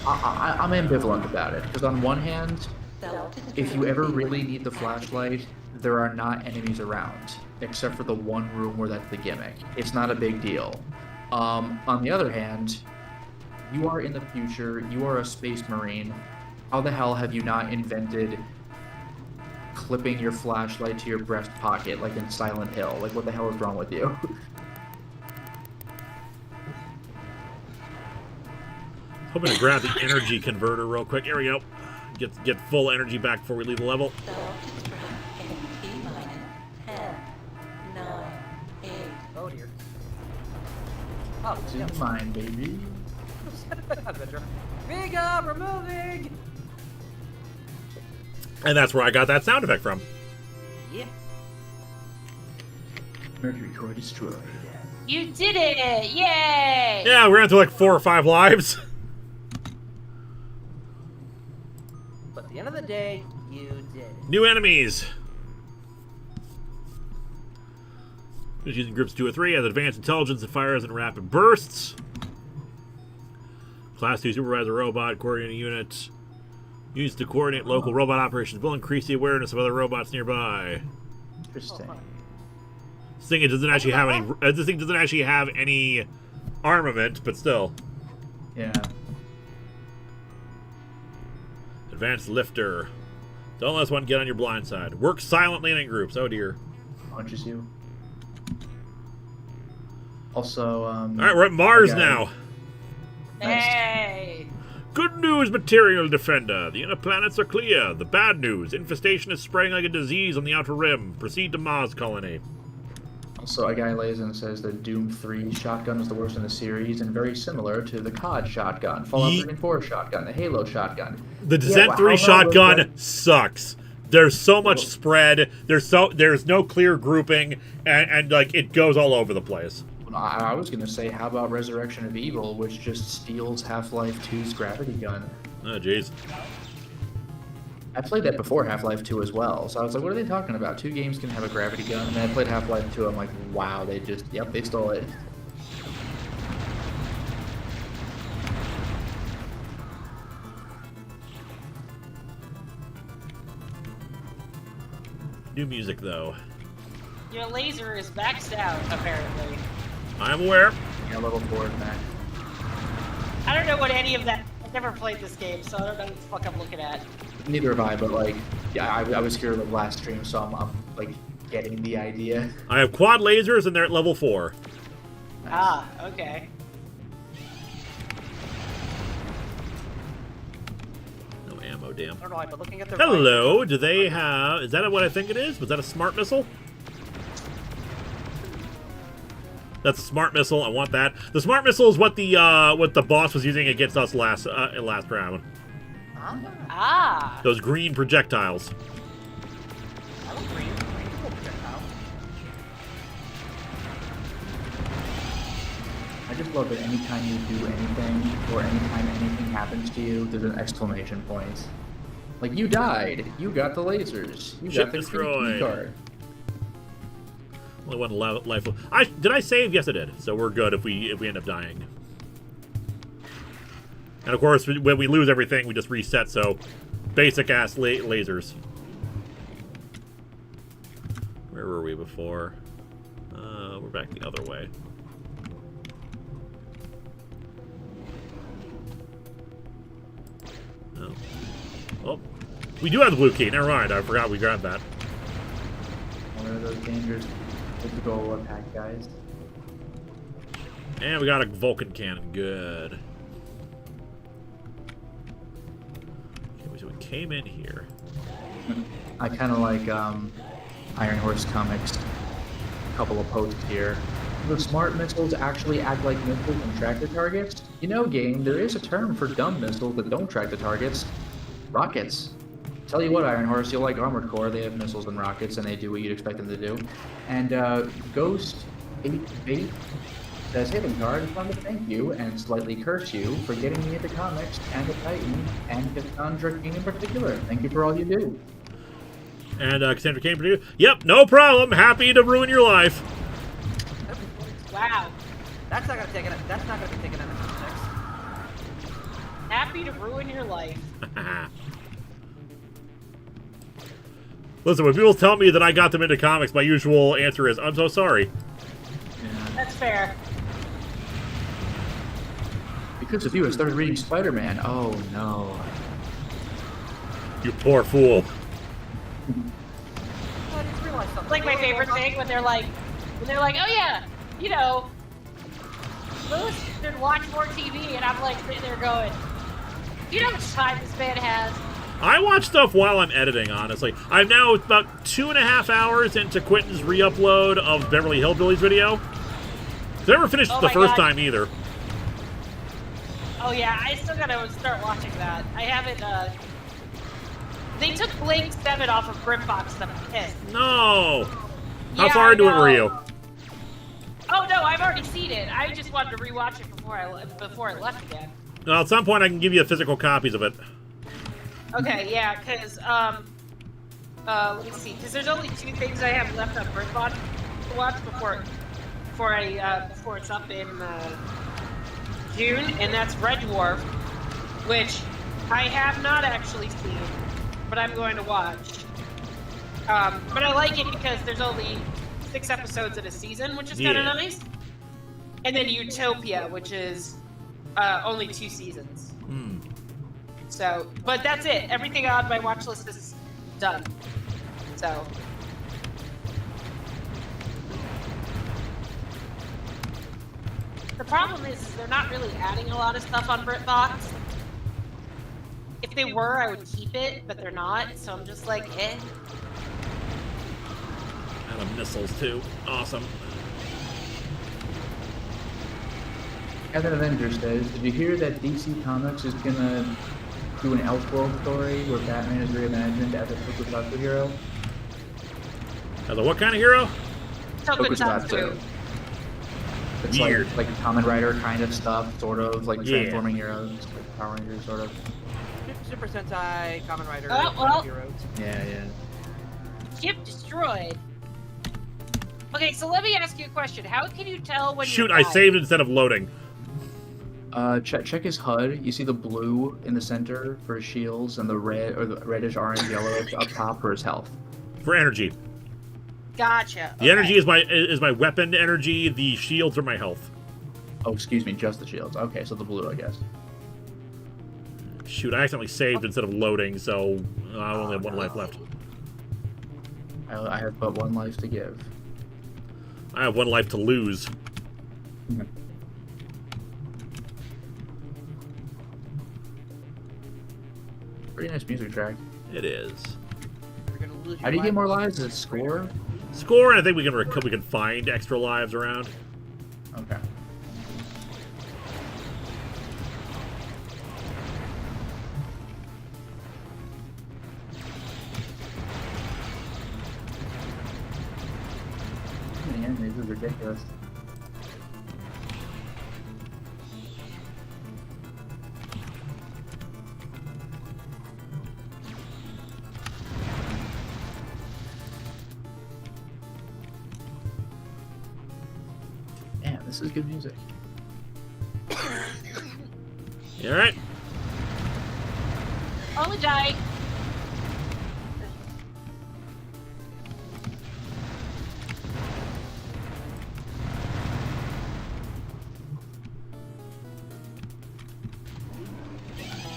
I'm ambivalent about it, because on one hand, if you ever really need the flashlight, there are not enemies around, except for the one room where that's the gimmick. It's not a big deal. On the other hand, you are in the future, you are a space marine. How the hell have you not invented clipping your flashlight to your breast pocket like in Silent Hill? Like, what the hell is wrong with you? Hoping to grab the energy converter real quick. Here we go. Get full energy back before we leave the level. Oh dear. Oh, It's yeah. in mine, baby. Adventure. Big up, we're moving! And that's where I got that sound effect from. Yeah. Mercury core destroyed. You did it! Yay! Yeah, we ran through like 4 or 5 lives. But at the end of the day, you did it. New enemies. Just using groups 2 or 3 has advanced intelligence and fires in rapid bursts. Class 2 supervisor robot, coordinating unit. Used to coordinate local robot operations. Will increase the awareness of other robots nearby. Interesting. This thing doesn't actually have any. This thing doesn't actually have any armament, but still. Yeah. Advanced lifter. Don't let one get on your blind side. Work silently and in groups. Oh dear. Punches you. Also, All right, we're at Mars okay. now. Hey! Good news, Material Defender. The inner planets are clear. The bad news: infestation is spreading like a disease on the outer rim. Proceed to Mars colony. Also, a guy lays in and says the Doom 3 shotgun is the worst in the series and very similar to the COD shotgun, Fallout 3 and 4 shotgun, the Halo shotgun. The Descent 3 how shotgun sucks. There's so much spread. There's no clear grouping, and like it goes all over the place. I was gonna say, how about Resurrection of Evil, which just steals Half-Life 2's gravity gun? Oh jeez. I played that before Half-Life 2 as well, so I was like, what are they talking about? 2 games can have a gravity gun, and then I played Half-Life 2, I'm like, wow, they stole it. New music, though. Your laser is maxed out, apparently. I'm aware. Yeah, level 4 is max. I don't know what any of that... I've never played this game, so I don't know what the fuck I'm looking at. Neither have I, but like, yeah, I was here like last stream, so I'm like getting the idea. I have quad lasers, and they're at level 4. Nice. Ah, okay. No ammo, damn. I don't know why, but looking at their Hello, do they have... Is that what I think it is? Was that a smart missile? That's a smart missile. I want that. The smart missile is what the boss was using against us last round. Ah. Those green projectiles. I love green. Green's cool projectile. I just love that anytime you do anything, or anytime anything happens to you, there's an exclamation point. Like, you died. You got the lasers. You Ship got the destroyed. key card. Only one life. Did I save? Yes, I did. So we're good if we end up dying. And of course, when we lose everything, we just reset. So basic ass lasers. Where were we before? We're back the other way. Oh. Oh. We do have the blue key. Never mind. I forgot we grabbed that. One of those dangerous physical attack guys. And we got a Vulcan cannon. Good. Okay, so we came in here. I kind of like Iron Horse Comics. A couple of posts here. The smart missiles actually act like missiles and track the targets. You know, game, there is a term for dumb missiles that don't track the targets. Rockets. Tell you what, Iron Horse, you'll like Armored Core. They have missiles and rockets, and they do what you'd expect them to do. And Ghost 8 says, "Hey, Linkara, I just wanted to thank you and slightly curse you for getting me into comics and the Titan and Cassandra King in particular. Thank you for all you do." And Cassandra came for you. Yep, no problem. Happy to ruin your life. Wow. That's not gonna take it. That's not gonna be taken out of context. Happy to ruin your life. Listen, when people tell me that I got them into comics, my usual answer is, I'm so sorry. Yeah. That's fair. Because of you, I started reading Spider-Man. Oh, no. You poor fool. I just realized something. Like my favorite thing when they're like, oh yeah, you know, Lewis should watch more TV, and I'm like sitting there going, you know how much time this man has? I watch stuff while I'm editing, honestly. I'm now about 2.5 hours into Quentin's re-upload of Beverly Hillbillies video. 'Cause I never finished Oh the my first God. time either. Oh yeah, I still gotta start watching that. I haven't, they took Blink 7 off of BritBox, and I'm pissed. No! How Yeah, far I into it were know. you? Oh no, I've already seen it. I just wanted to rewatch it before I left again. Well, at some point I can give you physical copies of it. Okay, yeah, because, let me see, because there's only 2 things I have left on BritBox to watch before it's up in, June, and that's Red Dwarf, which I have not actually seen, but I'm going to watch. But I like it because there's only 6 episodes in a season, which is kind of Yeah. nice. And then Utopia, which is, only 2 seasons. Hmm. So, but that's it. Everything on my watch list is done. So. The problem is they're not really adding a lot of stuff on BritBox. If they were, I would keep it, but they're not, so I'm just like, eh. Out of missiles, too. Awesome. Captain Avenger says, "Did you hear that DC Comics is gonna do an Elseworld story where Batman is reimagined as a tokusatsu hero?" As a what kind of hero? Tokusatsu. It's Weird. like Kamen Rider kind of stuff, sort of like Yeah. transforming heroes, like Power Rangers, sort of. Super Sentai, Kamen Rider, Oh, well. Heroes. Yeah, yeah. Ship destroyed. Okay, so let me ask you a question. How can you tell when Shoot, you're I dying? saved instead of loading. Check his HUD. You see the blue in the center for his shields, and the red or the reddish orange yellow up top for his health. For energy. Gotcha. The energy is my weapon energy. The shields are my health. Oh, excuse me, just the shields. Okay, so the blue, I guess. Shoot, I accidentally saved instead of loading, so I only have 1 life left. I have but 1 life to give. I have 1 life to lose. Pretty nice music track. It is. You're gonna lose your How do you get life. more lives? Is it score? Score, and I think we can find extra lives around. Okay. Man, this is ridiculous. Damn, this is good music. You alright? Only die.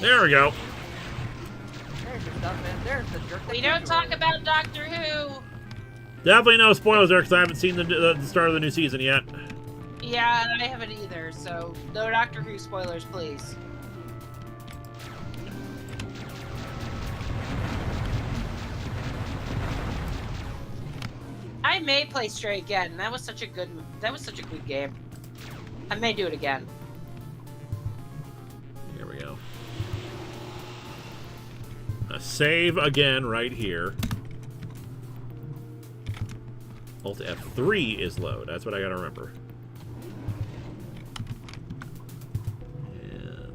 There we go. There's your stuff, man. There's the jerk. We don't talk about Doctor Who. Definitely no spoilers there because I haven't seen the start of the new season yet. Yeah, I haven't either, so no Doctor Who spoilers, please. I may play Stray again. That was such a good game. I may do it again. Here we go. Save again right here. Alt F3 is load. That's what I gotta remember. And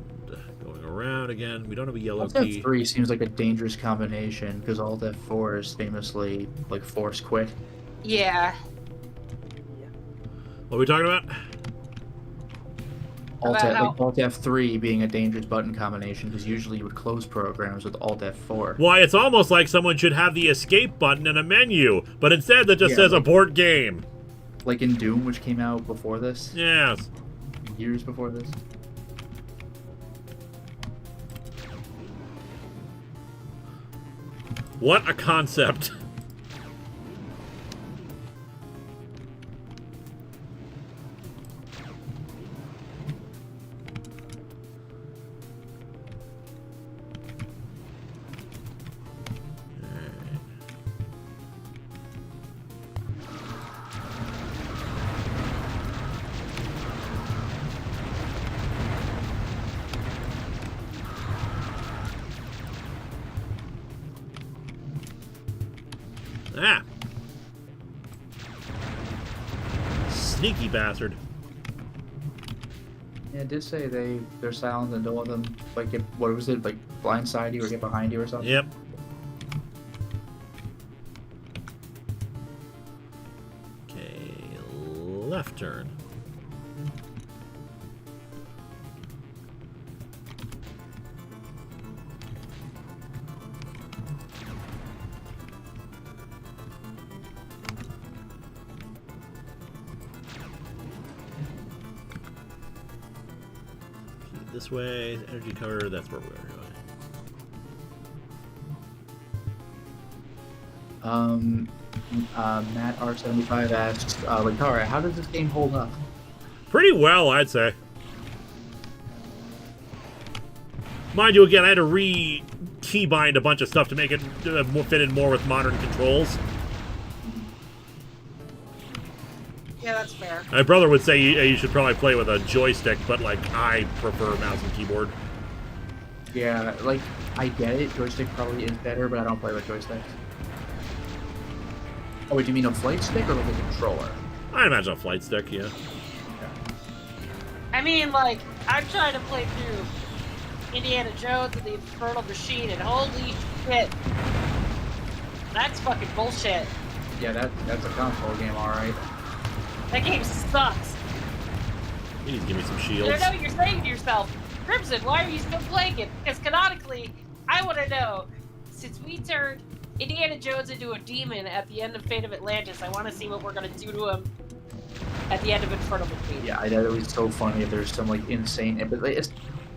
going around again. We don't have a yellow Alt key. F3 seems like a dangerous combination because Alt F4 is famously like force quit. Yeah. What are we talking about? Alt About F3 being a dangerous button combination because usually you would close programs with Alt F4. Why, it's almost like someone should have the escape button in a menu, but instead that just Yeah, says like- abort game. Like in Doom, which came out before this, Yes. years before this. What a concept. Ah. Sneaky bastard. Yeah, it did say they're silent and don't let them like get, what was it, like blindside you or get behind you or something. Yep. Okay, left turn. This way, energy cover, that's where we're going. Matt R75 asks, Linkara, how does this game hold up? Pretty well, I'd say. Mind you, again, I had to re-keybind a bunch of stuff to make it fit in more with modern controls. Yeah, that's fair. My brother would say you should probably play with a joystick, but, like, I prefer mouse and keyboard. Yeah, like, I get it, joystick probably is better, but I don't play with joysticks. Oh, wait, do you mean a flight stick or like a controller? I'd imagine a flight stick, yeah. I mean, like, I'm trying to play through Indiana Jones and the Infernal Machine, and holy shit. That's fucking bullshit. Yeah, that's a console game, alright. That game sucks. You need to give me some I shields. don't know what you're saying to yourself. Crimson, why are you still playing it? Because canonically, I want to know, since we turned Indiana Jones into a demon at the end of Fate of Atlantis. I want to see what we're gonna do to him at the end of Infernal Between. Yeah, I know it was so funny if there's some like insane, but like,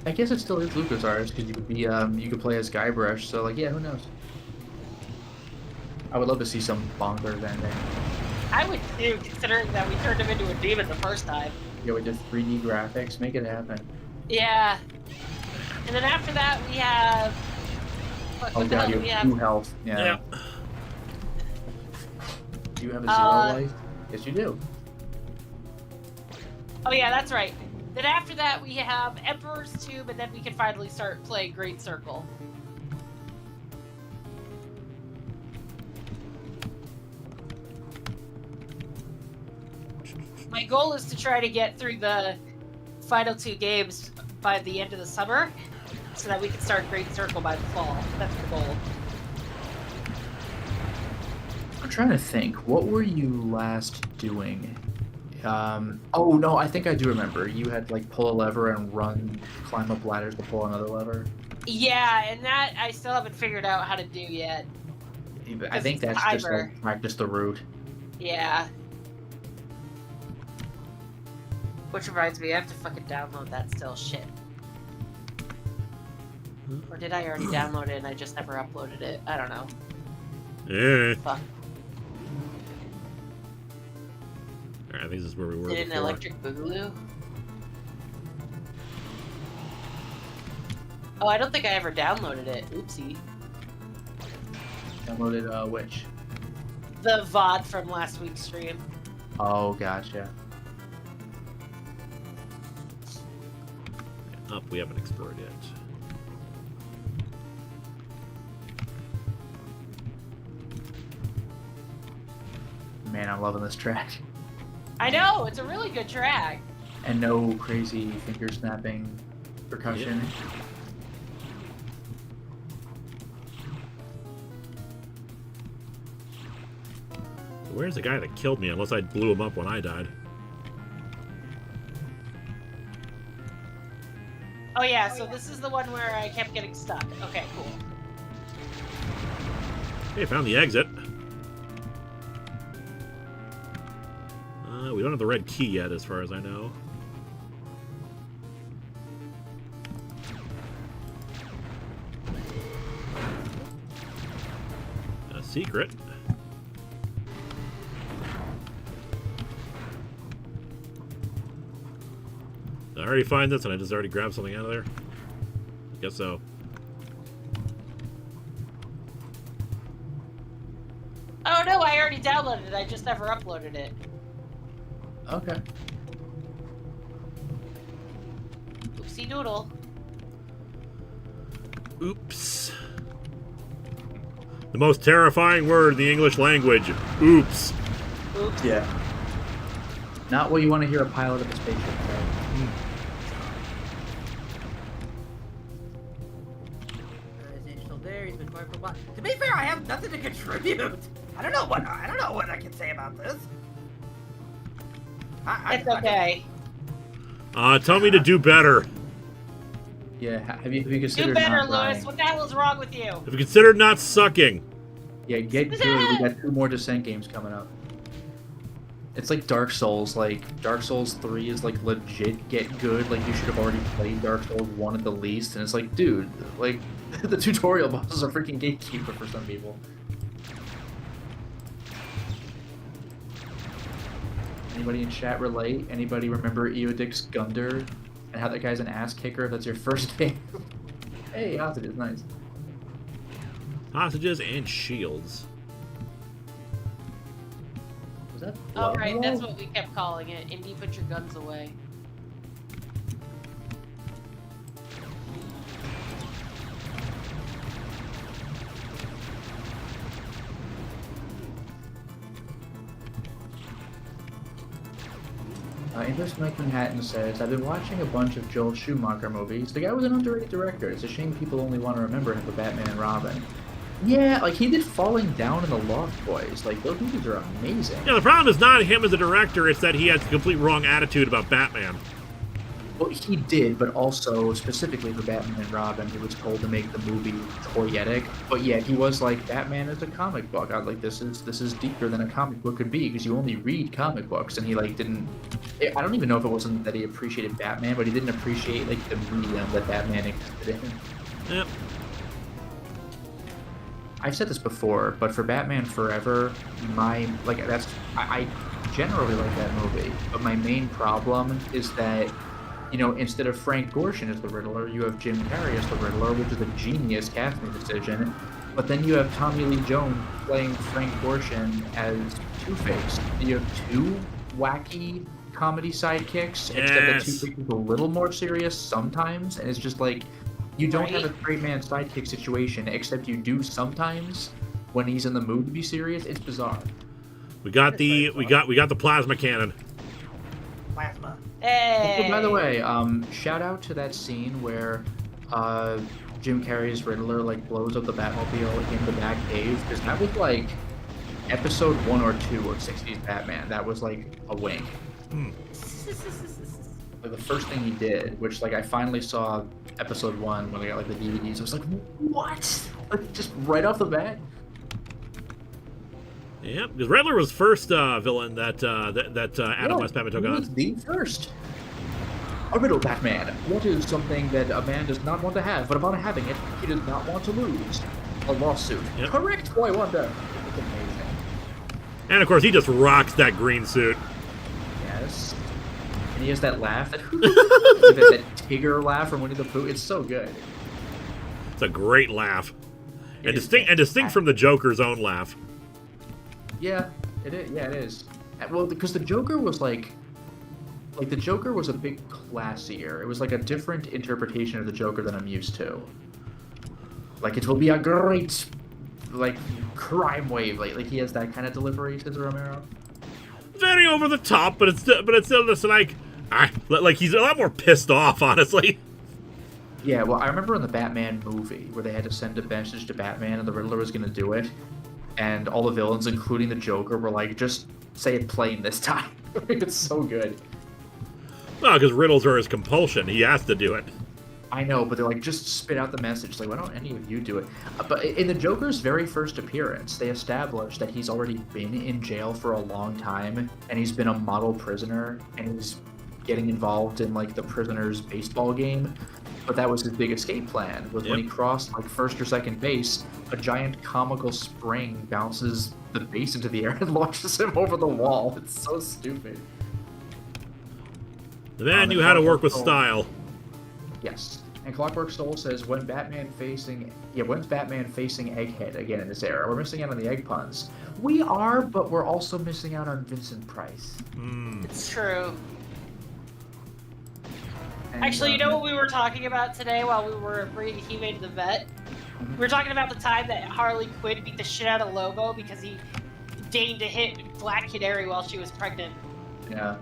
I guess it still is LucasArts because you could be you could play as Guybrush. So like, yeah, who knows? I would love to see some bonkers ending. I would too, considering that we turned him into a demon the first time. Yeah, we did 3D graphics. Make it happen. Yeah. And then after that, we have. Oh god, you have 2 health. Yeah. Do you have a 0 life? Yes, you do. Oh yeah, that's right. Then after that, we have Emperor's Tomb, and then we can finally start playing Great Circle. My goal is to try to get through the final 2 games by the end of the summer, so that we can start Great Circle by the fall. That's the goal. I'm trying to think. What were you last doing? Oh no, I think I do remember. You had like pull a lever and climb up ladders to pull another lever. Yeah, and that I still haven't figured out how to do yet. I think that's just like practice the route. Yeah. Which reminds me, I have to fucking download that still. Shit. Or did I already download it and I just never uploaded it? I don't know. Yeah. Fuck. Alright, I think this is where we were Is it an before. Electric Boogaloo? Oh, I don't think I ever downloaded it. Oopsie. Downloaded which? The VOD from last week's stream. Oh, gotcha. Up, we haven't explored yet. Man, I'm loving this track. I know, it's a really good track. And no crazy finger snapping percussion. So where's the guy that killed me, unless I blew him up when I died? Oh yeah, so this is the one where I kept getting stuck. Okay, cool. Hey, I found the exit. We don't have the red key yet, as far as I know. A secret. Did I already find this and I just already grabbed something out of there? Guess so. Oh no, I already downloaded it. I just never uploaded it. Okay. Oopsie doodle. Oops. The most terrifying word in the English language. Oops. Oops. Yeah. Not what you want to hear a pilot of a spaceship say. He's still there. He's been quiet for a while. To be fair, I have nothing to contribute. I don't know what I can say about this. It's okay. Tell me to do better. Yeah, have you considered Do better, not Lewis. dying? What the hell is wrong with you? Have you considered not sucking? Yeah, get good. We got 2 more Descent games coming up. It's like Dark Souls. Like, Dark Souls 3 is like legit get good. Like, you should have already played Dark Souls 1 at the least. And it's like, dude, like, the tutorial bosses are freaking gatekeeper for some people. Anybody in chat relate? Anybody remember Eodix Gunder? And how that guy's an ass kicker if that's your first game? Hey, hostages, nice. Hostages and shields. Was that Oh, right, Blood that's Bowl? what we kept calling it. Indy, put your guns away. English Mike Manhattan says, I've been watching a bunch of Joel Schumacher movies. The guy was an underrated director. It's a shame people only want to remember him for Batman and Robin. Yeah, like he did Falling Down in the Lost Boys. Like, those movies are amazing. Yeah, the problem is not him as a director, it's that he has the complete wrong attitude about Batman. Well, he did, but also specifically for Batman and Robin, he was told to make the movie toyetic. But yet he was like, Batman is a comic book. I was like, this is deeper than a comic book could be because you only read comic books. And he like didn't. I don't even know if it wasn't that he appreciated Batman, but he didn't appreciate like the medium that Batman existed in. Yep. I've said this before, but for Batman Forever, I generally like that movie, but my main problem is that, you know, instead of Frank Gorshin as the Riddler, you have Jim Carrey as the Riddler, which is a genius casting decision. But then you have Tommy Lee Jones playing Frank Gorshin as Two-Face. You have two wacky comedy sidekicks, except that Two-Face is a little more serious sometimes, and it's just like, you don't have a straight man sidekick situation, except you do sometimes when he's in the mood to be serious. It's bizarre. We got the plasma cannon. Plasma. Hey. Oh, by the way, shout out to that scene where Jim Carrey's Riddler like blows up the Batmobile in the Batcave, because that was like episode 1 or 2 of 60s Batman. That was like a wink. Like the first thing he did, which like I finally saw episode 1 when I got like the DVDs. I was like, what? Like just right off the bat. Yeah, because Riddler was first villain that Adam West Batman took on. The first. A riddle Batman. What is something that a man does not want to have, but upon having it, he does not want to lose? A lawsuit. Yep. Correct, boy wonder. It's amazing. And of course, he just rocks that green suit. Yes. And he has that laugh, that Tigger laugh from Winnie the Pooh. It's so good. It's a great laugh, and distinct from the Joker's own laugh. Yeah, it is. Yeah, it is. Well, because the Joker was like the Joker was a bit classier. It was like a different interpretation of the Joker than I'm used to. Like it will be a great, like, crime wave. Like he has that kind of delivery, says Romero. Very over the top, but it's still just like he's a lot more pissed off, honestly. Yeah, well, I remember in the Batman movie where they had to send a message to Batman and the Riddler was going to do it. And all the villains, including the Joker, were like, just say it plain this time. It's so good. Well, because riddles are his compulsion. He has to do it. I know, but they're like, just spit out the message. Like, why don't any of you do it? But in the Joker's very first appearance, they established that he's already been in jail for a long time, and he's been a model prisoner, and he's getting involved in, like, the prisoner's baseball game. But that was his big escape plan, was when he crossed, like, first or second base, a giant comical spring bounces the base into the air and launches him over the wall. It's so stupid. The man knew how to work with style. Yes. And Clockwork Soul says, when's Batman facing Egghead again in this era? We're missing out on the egg puns. We are, but we're also missing out on Vincent Price. It's true. And, Actually, you know what we were talking about today while we were bringing He-Man to the vet? We were talking about the time that Harley Quinn beat the shit out of Lobo because he deigned to hit Black Canary while she was pregnant. Yeah.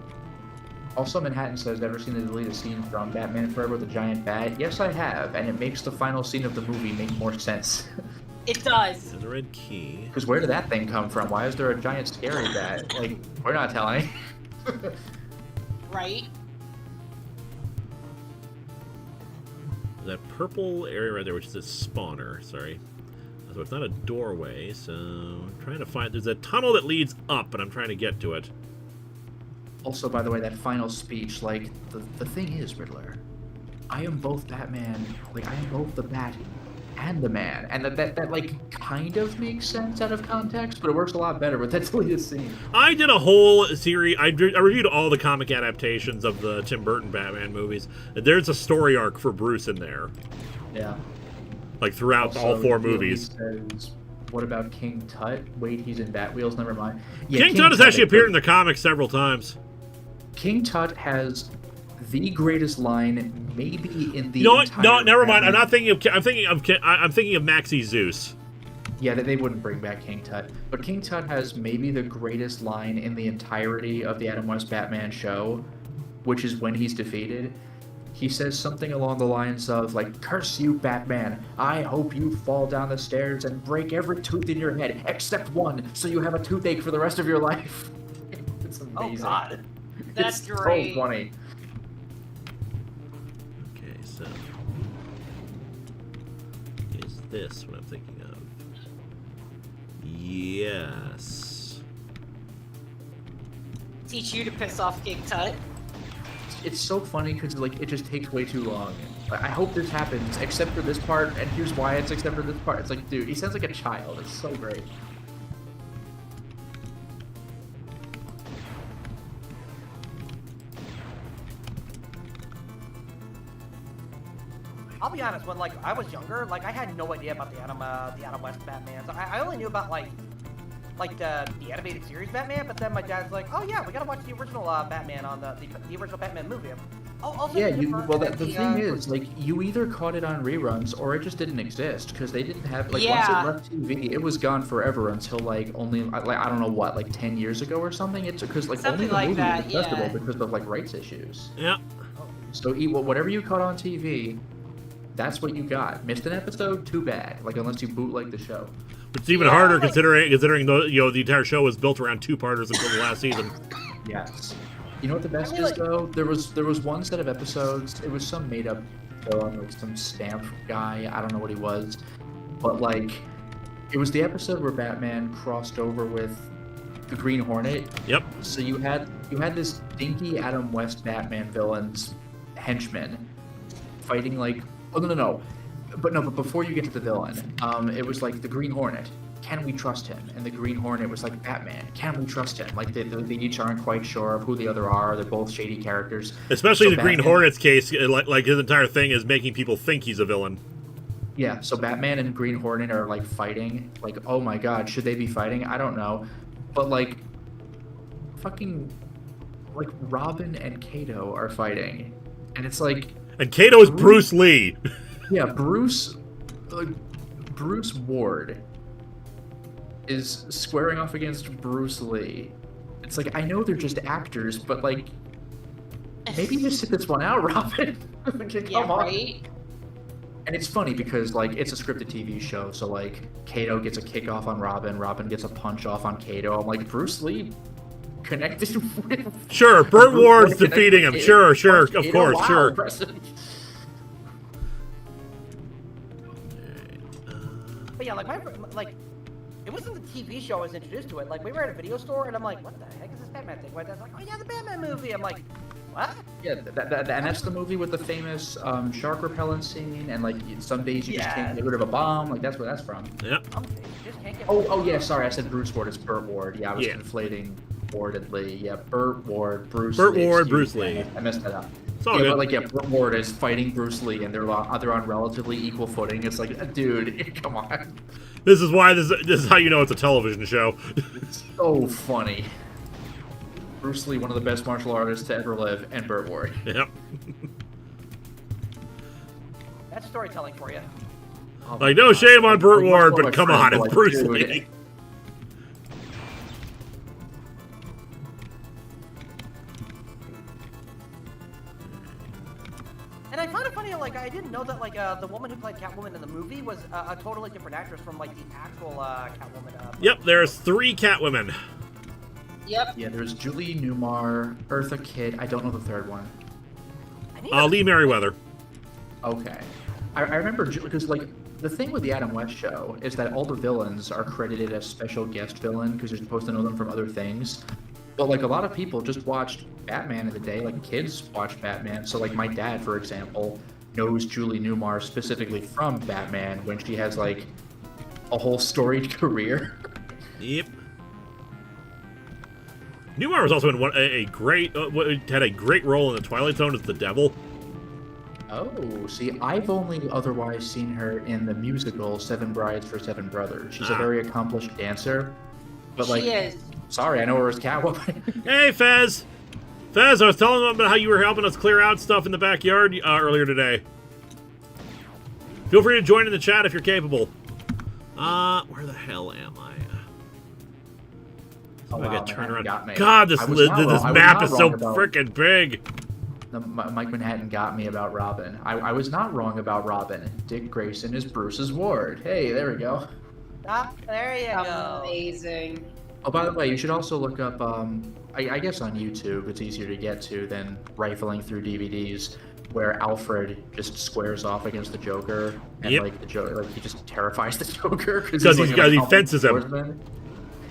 Also, Manhattan says, ever seen the deleted scene from Batman Forever with a giant bat? Yes, I have, and it makes the final scene of the movie make more sense. It does. And the red key. Because where did that thing come from? Why is there a giant scary bat? Like, we're not telling. Right? That purple area right there, which is a spawner, sorry. So it's not a doorway, so I'm trying to find... There's a tunnel that leads up, and I'm trying to get to it. Also, by the way, that final speech, like, the thing is, Riddler, I am both Batman, like, I am both the Bat and the Man. And that like, kind of makes sense out of context, but it works a lot better with that deleted scene. I did a whole series, I reviewed all the comic adaptations of the Tim Burton Batman movies. There's a story arc for Bruce in there. Yeah. Like, throughout Also, all 4 movies. Says, what about King Tut? Wait, he's in Batwheels, never mind. Yeah, King Tut has actually appeared in the comics several times. King Tut has the greatest line, maybe in the No, entire never mind. Batman. I'm thinking of Maxie Zeus. Yeah, they wouldn't bring back King Tut. But King Tut has maybe the greatest line in the entirety of the Adam West Batman show, which is when he's defeated. He says something along the lines of, like, curse you, Batman. I hope you fall down the stairs and break every tooth in your head, except one, so you have a toothache for the rest of your life. It's amazing. Oh, God. That's it's great. so funny. So, is this what I'm thinking of? Yes. Teach you to piss off King Tut. It's so funny because like it just takes way too long. I hope this happens, except for this part, and here's why it's except for this part. It's like, dude, he sounds like a child. It's so great. I'll be honest, when like I was younger, like I had no idea about the Adam West Batman. So I only knew about like the animated series Batman, but then my dad's like, oh yeah, we gotta watch the original Batman on the original Batman movie. Yeah, the thing is, like, you either caught it on reruns or it just didn't exist because they didn't have once it left TV, it was gone forever until like only like I don't know what, like 10 years ago or something. It's because like Something only the like movie that, was accessible because of like rights issues. Yeah. So whatever you caught on TV, that's what you got. Missed an episode, too bad. Like unless you bootleg the show. It's even harder considering the entire show was built around two-parters until the last season. Yes. You know what the best is though? There was one set of episodes. It was some made up villain, like some stamp guy. I don't know what he was, but like, it was the episode where Batman crossed over with the Green Hornet. Yep. So you had this dinky Adam West Batman villain's henchman fighting like but before you get to the villain, it was like the Green Hornet. Can we trust him? And the Green Hornet was like, Batman, can we trust him? Like, they each aren't quite sure of who the other are. They're both shady characters. Especially so the Green Hornet's case, like his entire thing is making people think he's a villain. Yeah, so Batman and Green Hornet are, like, fighting. Like, oh my god, should they be fighting? I don't know. But, like, fucking, like, Robin and Kato are fighting. And it's like... And Kato is Bruce Lee. Yeah, Bruce Ward is squaring off against Bruce Lee. It's like, I know they're just actors, but like, maybe just sit this one out, Robin. Come on. Right? And it's funny because like it's a scripted TV show, so like Kato gets a kick off on Robin, Robin gets a punch off on Kato. I'm like, Bruce Lee connected with... Sure, Burt Ward's defeating him. Sure, of course, wow, sure. Impressive. But yeah, it wasn't the TV show I was introduced to it. Like, we were at a video store, and I'm like, what the heck is this Batman thing? My dad's like, oh yeah, the Batman movie. I'm like, what? Yeah, and that's the movie with the famous shark repellent scene, and like some days you just can't get rid of a bomb. Like that's where that's from. Yep. Just can't get Oh yeah, sorry, I said Bruce Ward. It's Burt Ward. Yeah, I was conflating Ward and Lee. Yeah, Burt Ward, Bruce Lee. I messed that up. It's all good. But like, Burt Ward is fighting Bruce Lee, and they're on relatively equal footing. It's like, dude, come on. This is why this is how you know it's a television show. It's so funny. Bruce Lee, one of the best martial artists to ever live, and Burt Ward. Yep. That's storytelling for you. Like, no shame on Burt Ward, but come on, it's Bruce Lee. And I found it funny, like, I didn't know that, like, the woman who played Catwoman in the movie was a totally different actress from, like, the actual Catwoman. Yep, there's 3 Catwomen. Yep. Yeah, there's Julie Newmar, Eartha Kitt. I don't know the third one. Lee Merriweather. Okay. I remember, because, like, the thing with the Adam West show is that all the villains are credited as special guest villain because you're supposed to know them from other things. But, like, a lot of people just watched Batman in the day. Like, kids watched Batman. So, like, my dad, for example, knows Julie Newmar specifically from Batman when she has, like, a whole storied career. Yep. Newmar was also in had a great role in the Twilight Zone as the Devil. Oh, see, I've only otherwise seen her in the musical Seven Brides for Seven Brothers. She's a very accomplished dancer. But, like, she is. Sorry, I know her as Catwoman. Hey, Fez! Fez, I was telling them about how you were helping us clear out stuff in the backyard earlier today. Feel free to join in the chat if you're capable. Where the hell am I? Oh, I wow, got turned around. got me. God, this map is so freaking big. Mike Manhattan got me about Robin. I was not wrong about Robin. Dick Grayson is Bruce's ward. Hey, there we go. Ah, there you go. Amazing. Oh, by the way, you should also look up, I guess on YouTube, it's easier to get to than rifling through DVDs. where Alfred just squares off against the Joker, and like the Joker, like he just terrifies the Joker because he fences him.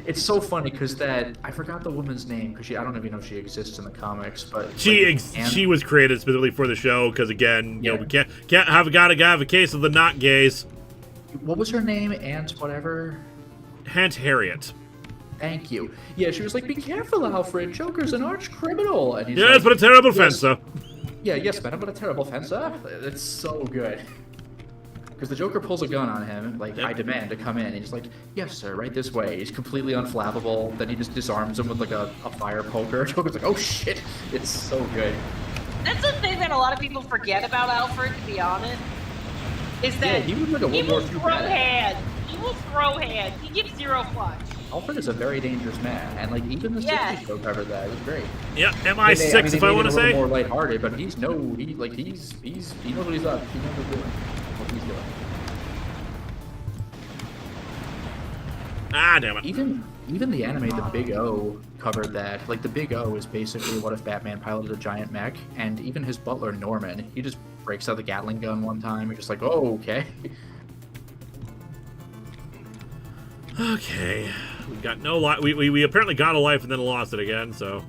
It's so funny because that I forgot the woman's name because I don't even know if she exists in the comics, but she was created specifically for the show because again, you know, we can't have a case of the not gays. What was her name? Aunt whatever. Aunt Harriet. Thank you. Yeah, she was like, "Be careful, Alfred. Joker's an arch criminal." And he's yes, like, but a terrible fencer. Yeah, yes, madam, but a terrible fencer. It's so good. Because the Joker pulls a gun on him, like, I demand to come in. And he's like, yes, sir, right this way. He's completely unflappable. Then he just disarms him with, like, a fire poker. Joker's like, oh, shit. It's so good. That's the thing that a lot of people forget about Alfred, to be honest. Is that he was like a World War II hand. He will throw hand. He gives zero flush. Alfred is a very dangerous man. And, like, even the 60s show covered that. It was great. Yeah, MI6, if I want to say. More lighthearted, but he knows what he's up. He knows what he's doing. He's doing. Ah, damn it. Even the anime, the Big O, covered that. Like, the Big O is basically what if Batman piloted a giant mech, and even his butler, Norman, he just breaks out the Gatling gun one time, you're just like, oh, okay. Okay. We've got no life. We apparently got a life and then lost it again, so.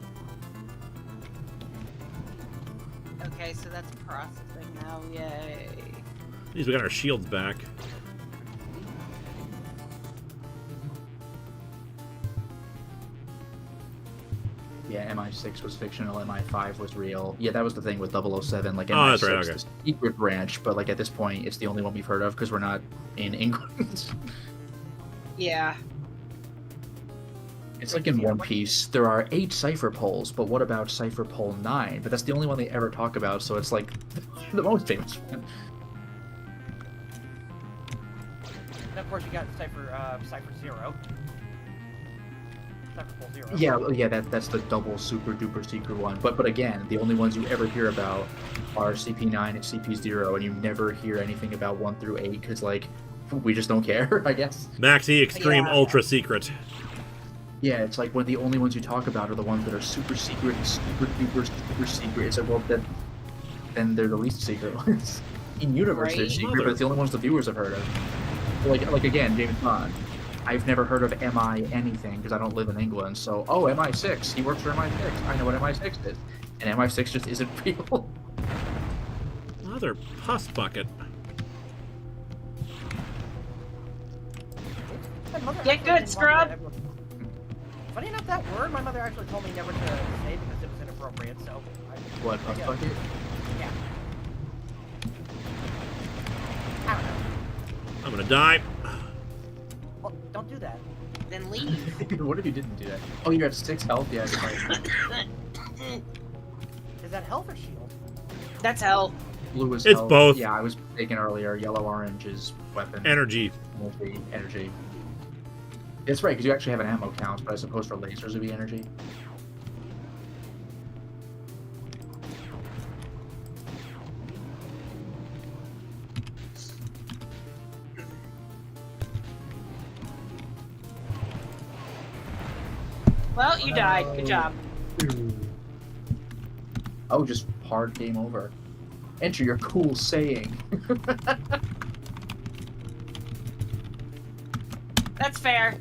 Okay, so that's processing now. Yay. At least we got our shields back. Yeah, MI6 was fictional, MI5 was real. Yeah, that was the thing with 007. Like, MI6 that's right, okay. The secret branch, but like at this point, it's the only one we've heard of because we're not in England. Yeah. It's like in One Piece, there are 8 cipher poles, but what about cipher pole 9? But that's the only one they ever talk about, so it's like the most famous one. And of course, you got cipher 0. Cipher pole 0. Yeah, that's the double super duper secret one. But again, the only ones you ever hear about are CP9 and CP0, and you never hear anything about 1 through 8 because like we just don't care, I guess. Maxi Extreme Ultra Secret. Yeah, it's like when the only ones you talk about are the ones that are super secret and super duper super secret. It's like, well, then they're the least secret ones. In universe, they're secret, but it's the only ones the viewers have heard of. Like again, James Bond. I've never heard of MI anything because I don't live in England. So, oh, MI6. He works for MI6. I know what MI6 is. And MI6 just isn't real. Another pus bucket. Get good, scrub! Funny enough, that word my mother actually told me never to say because it was inappropriate, so... What, pus bucket? Yeah. I don't know. I'm gonna die. Well, don't do that. Then leave. What if you didn't do that? Oh, you're at 6 health? Yeah, Is that health or shield? That's hell. Blue is It's health. both. Yeah, I was thinking earlier. Yellow-orange is weapon. Energy. Energy. That's right, because you actually have an ammo count, but I suppose for lasers it would be energy. Well, you died. Good job. Oh, just hard game over. Enter your cool saying. That's fair.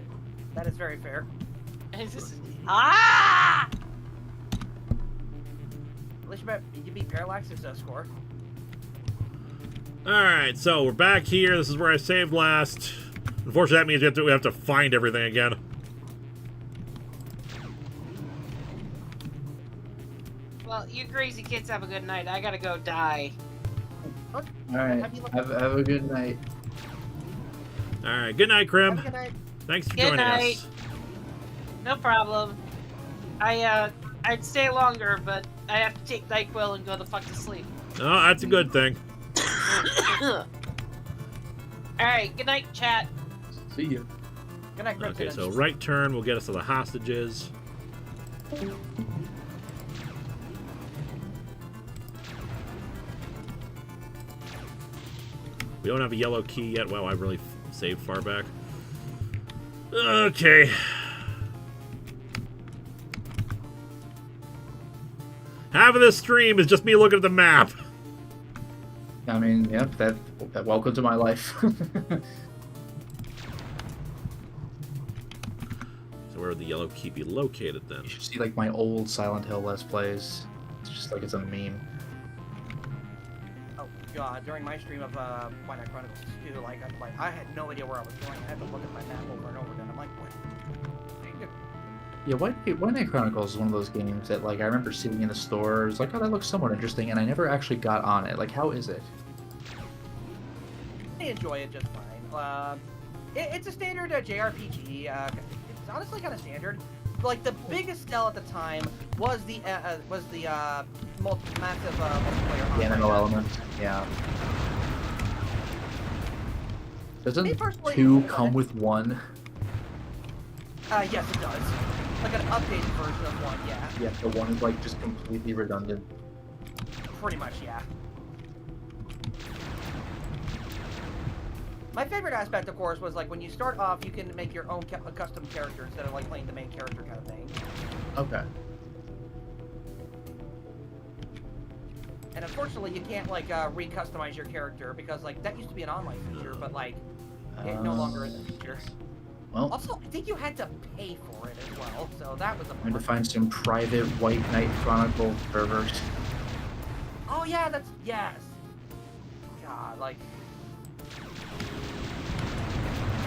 That is very fair. Ah! At least you beat Parallax's score. Alright, so we're back here. This is where I saved last. Unfortunately, that means we have to find everything again. Well, you crazy kids have a good night. I gotta go die. Alright, have a good night. Alright, good night, Krim. Have a good night. Thanks for Good joining night. us. No problem. I'd stay longer, but I have to take NyQuil and go the fuck to sleep. Oh, that's a good thing. Alright, good night, chat. See you. Good night, Cryptid. Okay, so right turn will get us to the hostages. We don't have a yellow key yet. Wow, I really saved far back. Okay. Half of this stream is just me looking at the map. I mean, yep, that welcome to my life. So where would the yellow key be located then? You should see like my old Silent Hill Let's Plays. It's just like it's a meme. Oh god, during my stream of White Knight Chronicles 2, I had no idea where I was going. I had to look at my map over and over again. I'm like, what? Yeah, White Knight Chronicles is one of those games that like I remember sitting in the store. I was like, oh, that looks somewhat interesting, and I never actually got on it. Like, how is it? I enjoy it just fine. It's a standard JRPG. It's honestly kind of standard. Like the biggest sell at the time was the massive multiplayer. The MMO element, yeah. Doesn't 2 come with 1? Yes, it does. Like an updated version of 1, yeah. Yeah, the 1 is like just completely redundant. Pretty much, yeah. My favorite aspect, of course, was like when you start off, you can make your own custom character instead of like playing the main character kind of thing. Okay. And unfortunately, you can't like re-customize your character because like that used to be an online feature, but like it no longer is a feature. Well, Also, I think you had to pay for it as well, so that was a. I'm going to find some private White Knight Chronicle servers. Oh yeah, that's yes. God, like.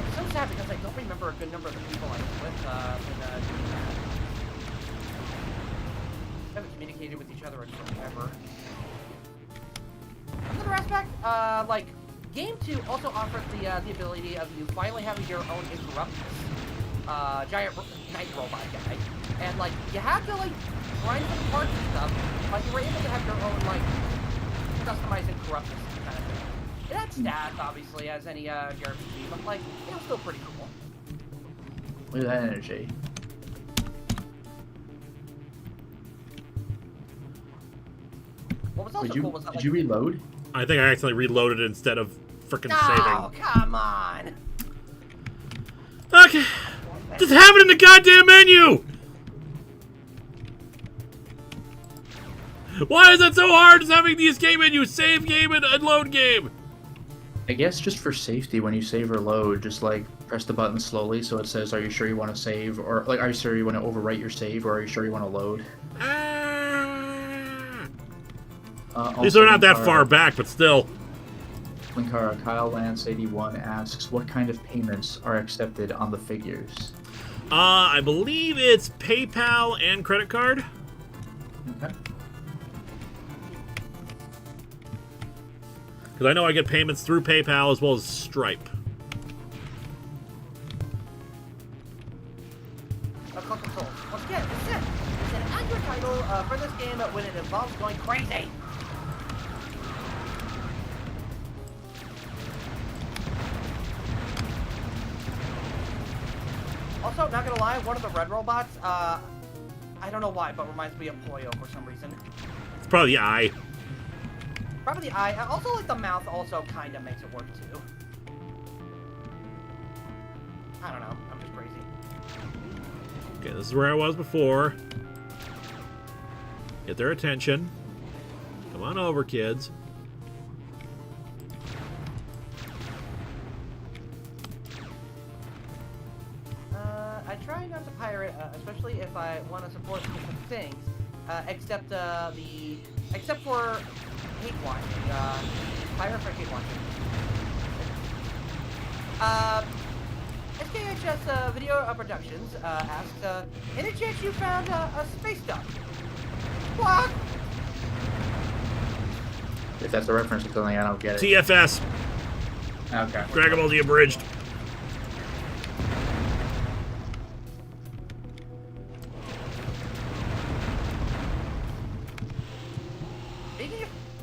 It's so sad because I don't remember a good number of the people I was with in doing that. We haven't communicated with each other in forever. Another aspect, like, Game 2 also offers the ability of you finally having your own Interruptus, giant knight robot guy. And, like, you have to, like, grind for the parts and stuff, but you were able to have your own, like, customized Interruptus kind of thing. It had stats, obviously, as any JRPG, but, like, it was still pretty cool. Look at that energy. What was also cool was that, did you reload? I think I accidentally reloaded it instead of frickin' Oh, saving. come on! Okay. Just have it in the goddamn menu! Why is that so hard? Just having these game menus, save game and load game. I guess just for safety, when you save or load, just like press the button slowly so it says, are you sure you want to save? Or like, are you sure you want to overwrite your save? Or are you sure you want to load? These are not that far back, but still. Linkara, Kyle Lance 81 asks, what kind of payments are accepted on the figures? I believe it's PayPal and credit card. Okay. Because I know I get payments through PayPal as well as Stripe. Clock of Souls. Once again, it's an accurate title for this game when it involves going crazy. Also, not gonna lie, one of the red robots, I don't know why, but reminds me of Poyo for some reason. It's probably the eye. Probably the eye. Also, like the mouth also kind of makes it work too. I don't know. I'm just crazy. Okay, this is where I was before. Get their attention. Come on over, kids. I try not to pirate, especially if I want to support specific things, except for hate watching. Pirate for hate watching. SKHS Video Productions asks, any chance you found a space duck? What? If that's a reference to something, I don't get it. TFS. Okay. Dragon Ball Z Abridged.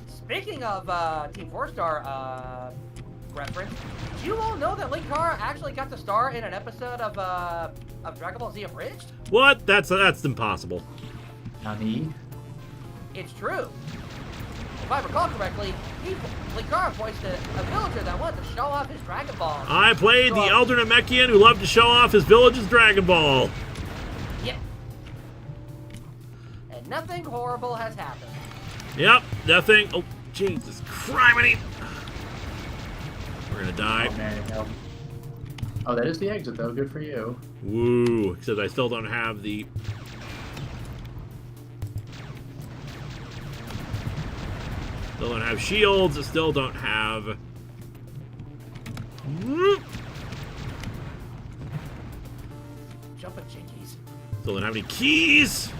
Speaking of Team 4-Star reference, did you all know that Linkara actually got to star in an episode of Dragon Ball Z Abridged? What? That's impossible. Nani? It's true. If I recall correctly, Linkara voiced a villager that wanted to show off his Dragon Ball. I played the Elder Namekian who loved to show off his village's Dragon Ball. Yeah. And nothing horrible has happened. Yep, nothing. Oh, Jesus Christ. We're gonna die. Oh, man, hell. Oh, that is the exit, though. Good for you. Woo! Except I still don't have the... Still don't have shields. Still don't have... Jumping jinkies. Still don't have any keys.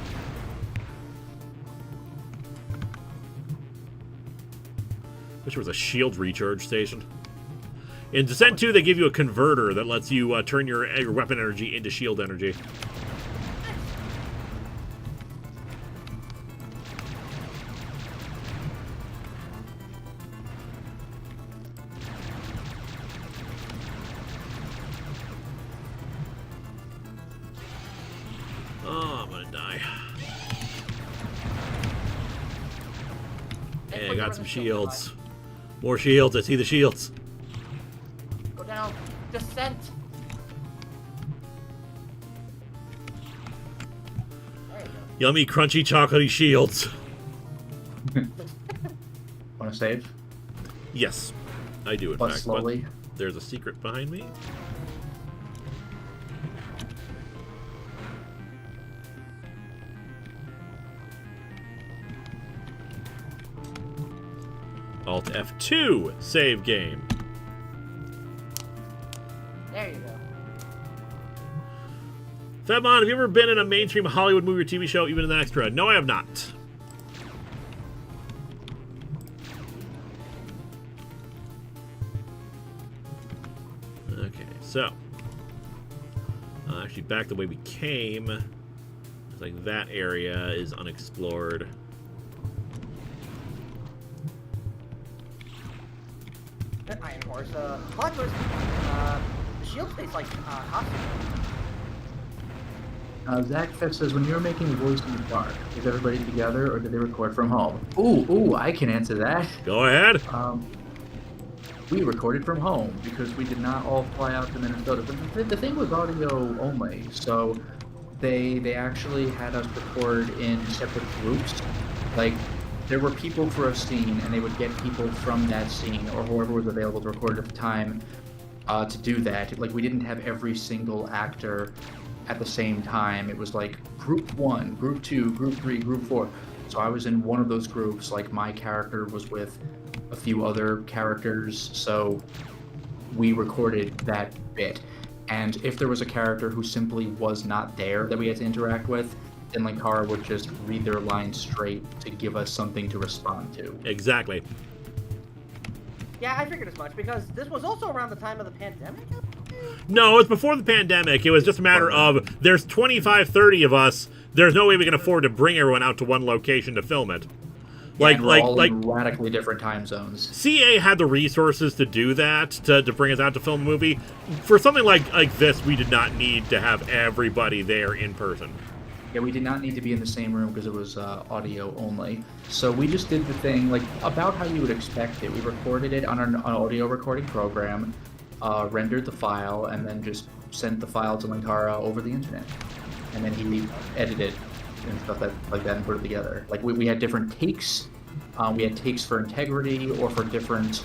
Wish there was a shield recharge station. In Descent 2, they give you a converter that lets you turn your weapon energy into shield energy. Oh, I'm gonna die. Hey, I got some shields. More shields. I see the shields. Go down. Descent. There you go. Yummy, crunchy, chocolatey shields. Want to save? Yes, I do, in But fact. slowly. But there's a secret behind me. Alt F2, save game. There you go. Fedmon, have you ever been in a mainstream Hollywood movie or TV show, even an extra? No, I have not. Okay, so. Actually, back the way we came. It's like that area is unexplored. Iron Horse. Plot twist. The shield tastes like costume. Zach Fett says, when you were making Voice in the Dark, is everybody together or did they record from home? Ooh, I can answer that. Go ahead. We recorded from home because we did not all fly out to Minnesota. But the thing was audio only, so they actually had us record in separate groups. Like, there were people for a scene, and they would get people from that scene, or whoever was available to record at the time, to do that. Like, we didn't have every single actor at the same time. It was like group 1, group 2, group 3, group 4. So I was in one of those groups. Like, my character was with a few other characters, so we recorded that bit. And if there was a character who simply was not there that we had to interact with, then Linkara would just read their lines straight to give us something to respond to. Exactly. Yeah, I figured as much because this was also around the time of the pandemic. No, it's before the pandemic. It was just a matter of there's 25, 30 of us. There's no way we can afford to bring everyone out to one location to film it. Like in radically different time zones. CA had the resources to do that, to bring us out to film a movie. For something like this, we did not need to have everybody there in person. Yeah, we did not need to be in the same room because it was audio only. So we just did the thing like about how you would expect it. We recorded it on an audio recording program, rendered the file, and then just sent the file to Linkara over the internet. And then he edited it and stuff like that and put it together. Like we had different takes. We had takes for integrity or for different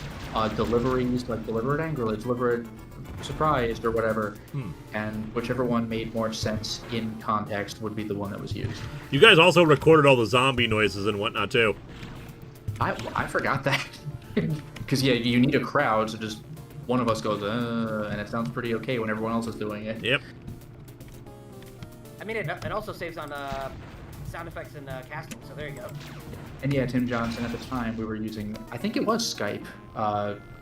deliveries, like deliver it angrily, deliver it surprised, or whatever. And whichever one made more sense in context would be the one that was used. You guys also recorded all the zombie noises and whatnot too. I forgot that. Because yeah, you need a crowd, so just one of us goes, and it sounds pretty okay when everyone else is doing it. Yep. I mean, it also saves on sound effects and casting, so there you go. And yeah, Tim Johnson, at the time, we were using, I think it was Skype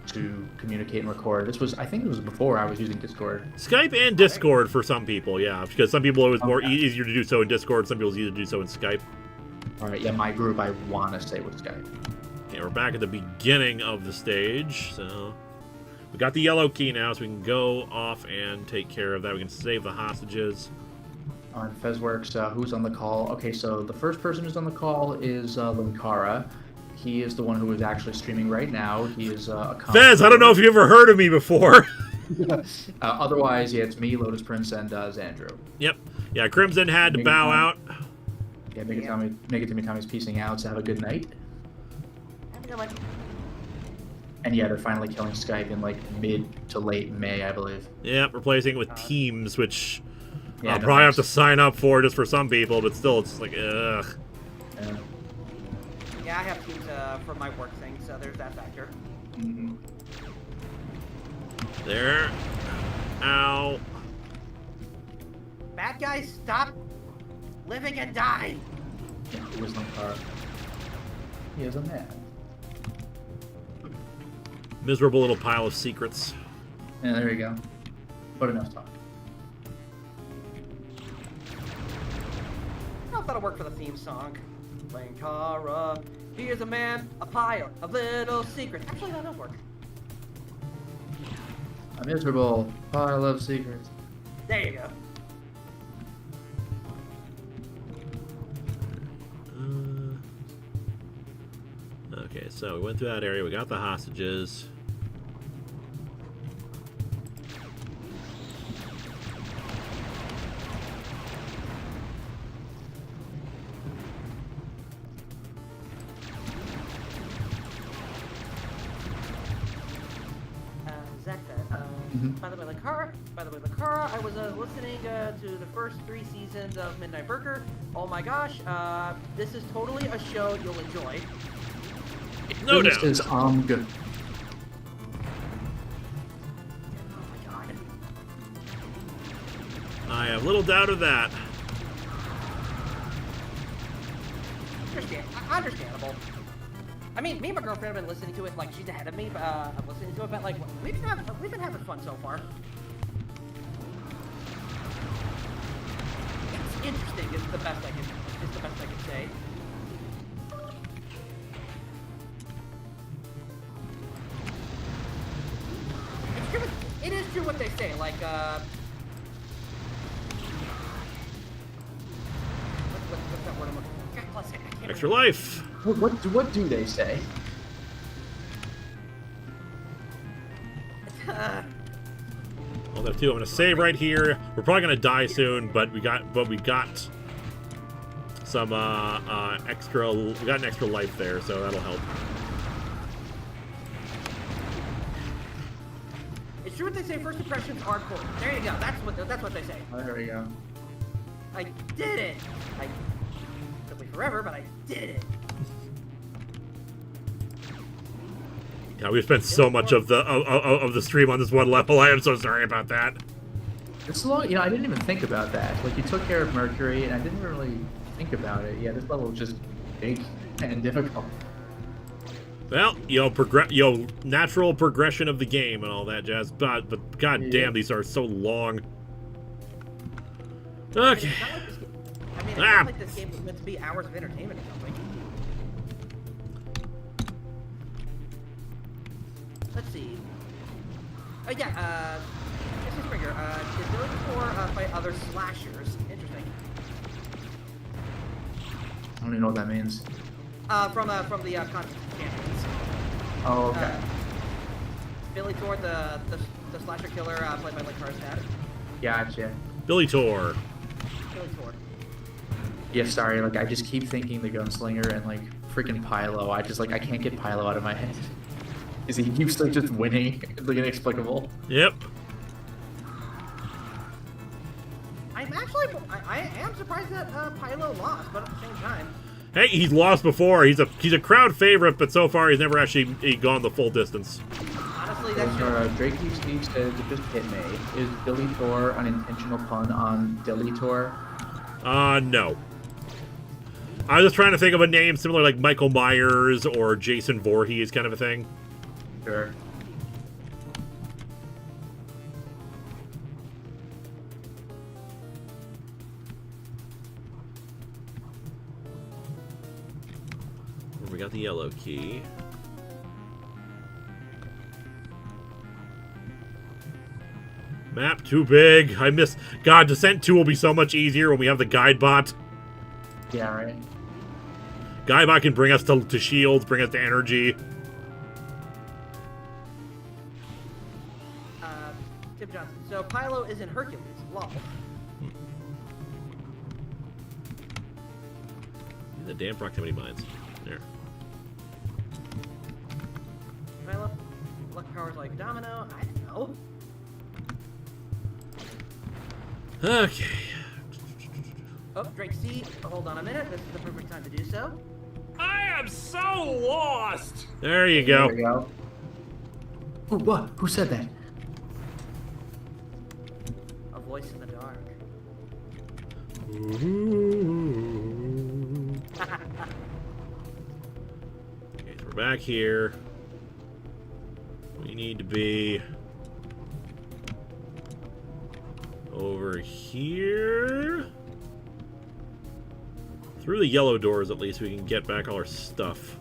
to communicate and record. I think it was before I was using Discord. Skype and Discord for some people, yeah. Because some people it was more easier to do so in Discord, some people it's easier to do so in Skype. Alright, yeah, my group, I want to say was Skype. Yeah, we're back at the beginning of the stage, so... We got the yellow key now, so we can go off and take care of that. We can save the hostages. On Fezworks, who's on the call? Okay, so the first person who's on the call is Linkara. He is the one who is actually streaming right now. He is a Fez, I don't know if you ever heard of me before. Otherwise, yeah, it's me, Lotus Prince, and Xandru. Yep. Yeah, Crimson had to bow out. Yeah, make it to me, Tommy's peacing out, so have a good night. Have a good one. And yeah, they're finally killing Skype in like mid to late May, I believe. Yep, replacing it with Teams, which Yeah, I'll no probably have to thanks. sign up for just for some people, but still, it's like, ugh. Yeah. Yeah, I have Teams for my work thing, so there's that factor. Mhm. There. Ow. Bad guys, stop living and die. Yeah, he was Linkara. He is a man. Miserable little pile of secrets. Yeah, there you go. But enough talk. I thought it'd work for the theme song. Linkara, he is a man, a pile of little secrets. Actually, that does work. A miserable pile of secrets. There you go. Okay, so we went through that area. We got the hostages. Zach said, by the way, Linkara, I was listening to the first 3 seasons of Midnight Burger. Oh my gosh, this is totally a show you'll enjoy. No This doubt. is good. Oh my god. I have little doubt of that. Understandable. I mean, me and my girlfriend have been listening to it, like, she's ahead of me, I'm listening to it, but, like, we've been having fun so far. It's interesting is the best I can say. It's true, it is true what they say, like, what's that word I'm looking for? God bless it, I can't Extra remember. life. What do they say? I'll have 2. I'm gonna save right here. We're probably gonna die soon, but we got some extra. We got an extra life there, so that'll help. It's true what they say, first impressions are important. There you go, that's what they say. Oh, there we go. I did it! Took me forever, but I did it. God, we've spent so much of the stream on this one level. I am so sorry about that. It's long, I didn't even think about that. Like, you took care of Mercury, and I didn't really think about it. Yeah, this level was just big and difficult. Well, natural progression of the game and all that jazz. But god damn, these are so long. Okay. It's not like this game was meant to be hours of entertainment or something. Let's see. Oh yeah, Mr. Springer, the ability to fight other slashers. Interesting. I don't even know what that means. From the Contest Champions. Oh, okay. Billy Tord, the slasher killer, played by Linkara's dad. Gotcha. Billy Tor. Billy Tord. Yeah, sorry, like, I just keep thinking the Gunslinger and, like, freaking Pylo. I can't get Pylo out of my head. Is he keeps, like, just winning? It's, like, inexplicable. Yep. I am surprised that Pylo lost, but at the same time. Hey, he's lost before. He's a crowd favorite, but so far he's never actually gone the full distance. Honestly, that's true. Drake Steve says it just hit me. Is Billy Tor an intentional pun on Dilly Tor? No. I was just trying to think of a name similar like Michael Myers or Jason Voorhees kind of a thing. Sure. We got the yellow key. Map too big. I miss. God, Descent 2 will be so much easier when we have the guide bot. Yeah, right. Guide bot can bring us to shields, bring us to energy. Tim Johnson. So Pylo is in Hercules. Lol. The damn proximity mines. There. Pylo? luck power's like domino. I don't know. Okay. Oh, Drake C. Hold on a minute. This is the perfect time to do so. I am so lost. There you There go. we go. Ooh, what? Who said that? A voice in the dark. Okay, so we're back here. We need to be over here. Through the yellow doors, at least, we can get back all our stuff.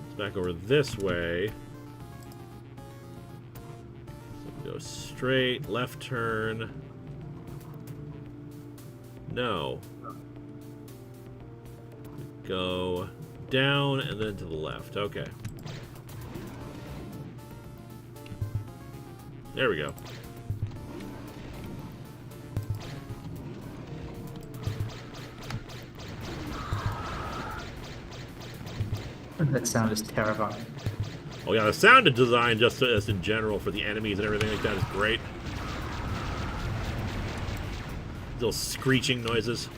It's back over this way. So we go straight, left turn. No. Go down and then to the left. Okay. There we go. That sound is terrifying. Oh yeah, the sound design just in general for the enemies and everything like that is great. Little screeching noises.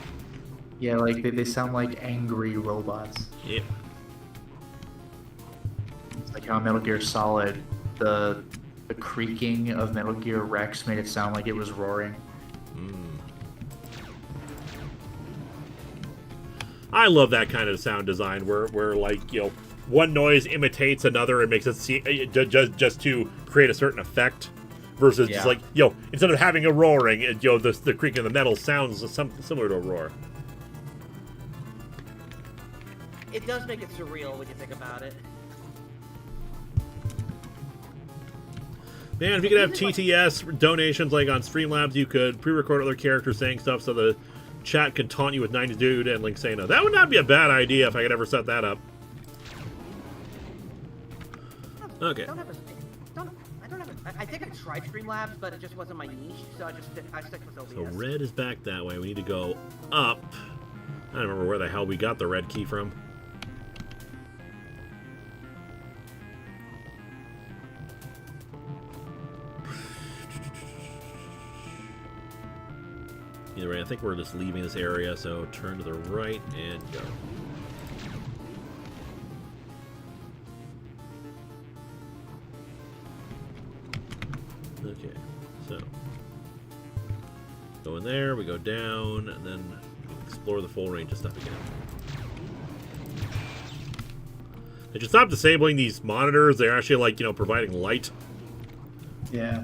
Yeah, like they sound like angry robots. Yep. It's like how Metal Gear Solid, the creaking of Metal Gear Rex made it sound like it was roaring. I love that kind of sound design where like, you know, one noise imitates another and makes it seem just to create a certain effect versus just like, you know, instead of having a roaring, you know, the creaking of the metal sounds similar to a roar. It does make it surreal when you think about it. Man, if you could have TTS donations like on Streamlabs, you could pre-record other characters saying stuff so the chat could taunt you with 90s Dude and Link saying no. That would not be a bad idea if I could ever set that up. Okay. I think I tried Streamlabs, but it just wasn't my niche, so I stuck with OBS. So red is back that way. We need to go up. I don't remember where the hell we got the red key from. Either way, I think we're just leaving this area, so turn to the right and go. Okay, so go in there, we go down, and then explore the full range of stuff again. They should stop disabling these monitors. They're actually, like, you know, providing light. Yeah.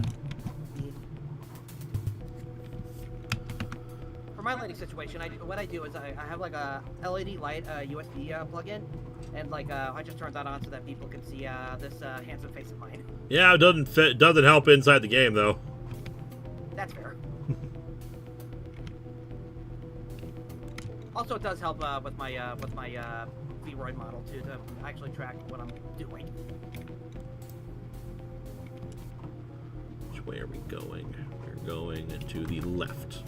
For my lighting situation, what I do is I have like a LED light USB plug-in, and like I just turn that on so that people can see this handsome face of mine. Yeah, it doesn't help inside the game though. That's fair. Also, it does help with my V-Roid model too to actually track what I'm doing. Which way are we going? We're going to the left.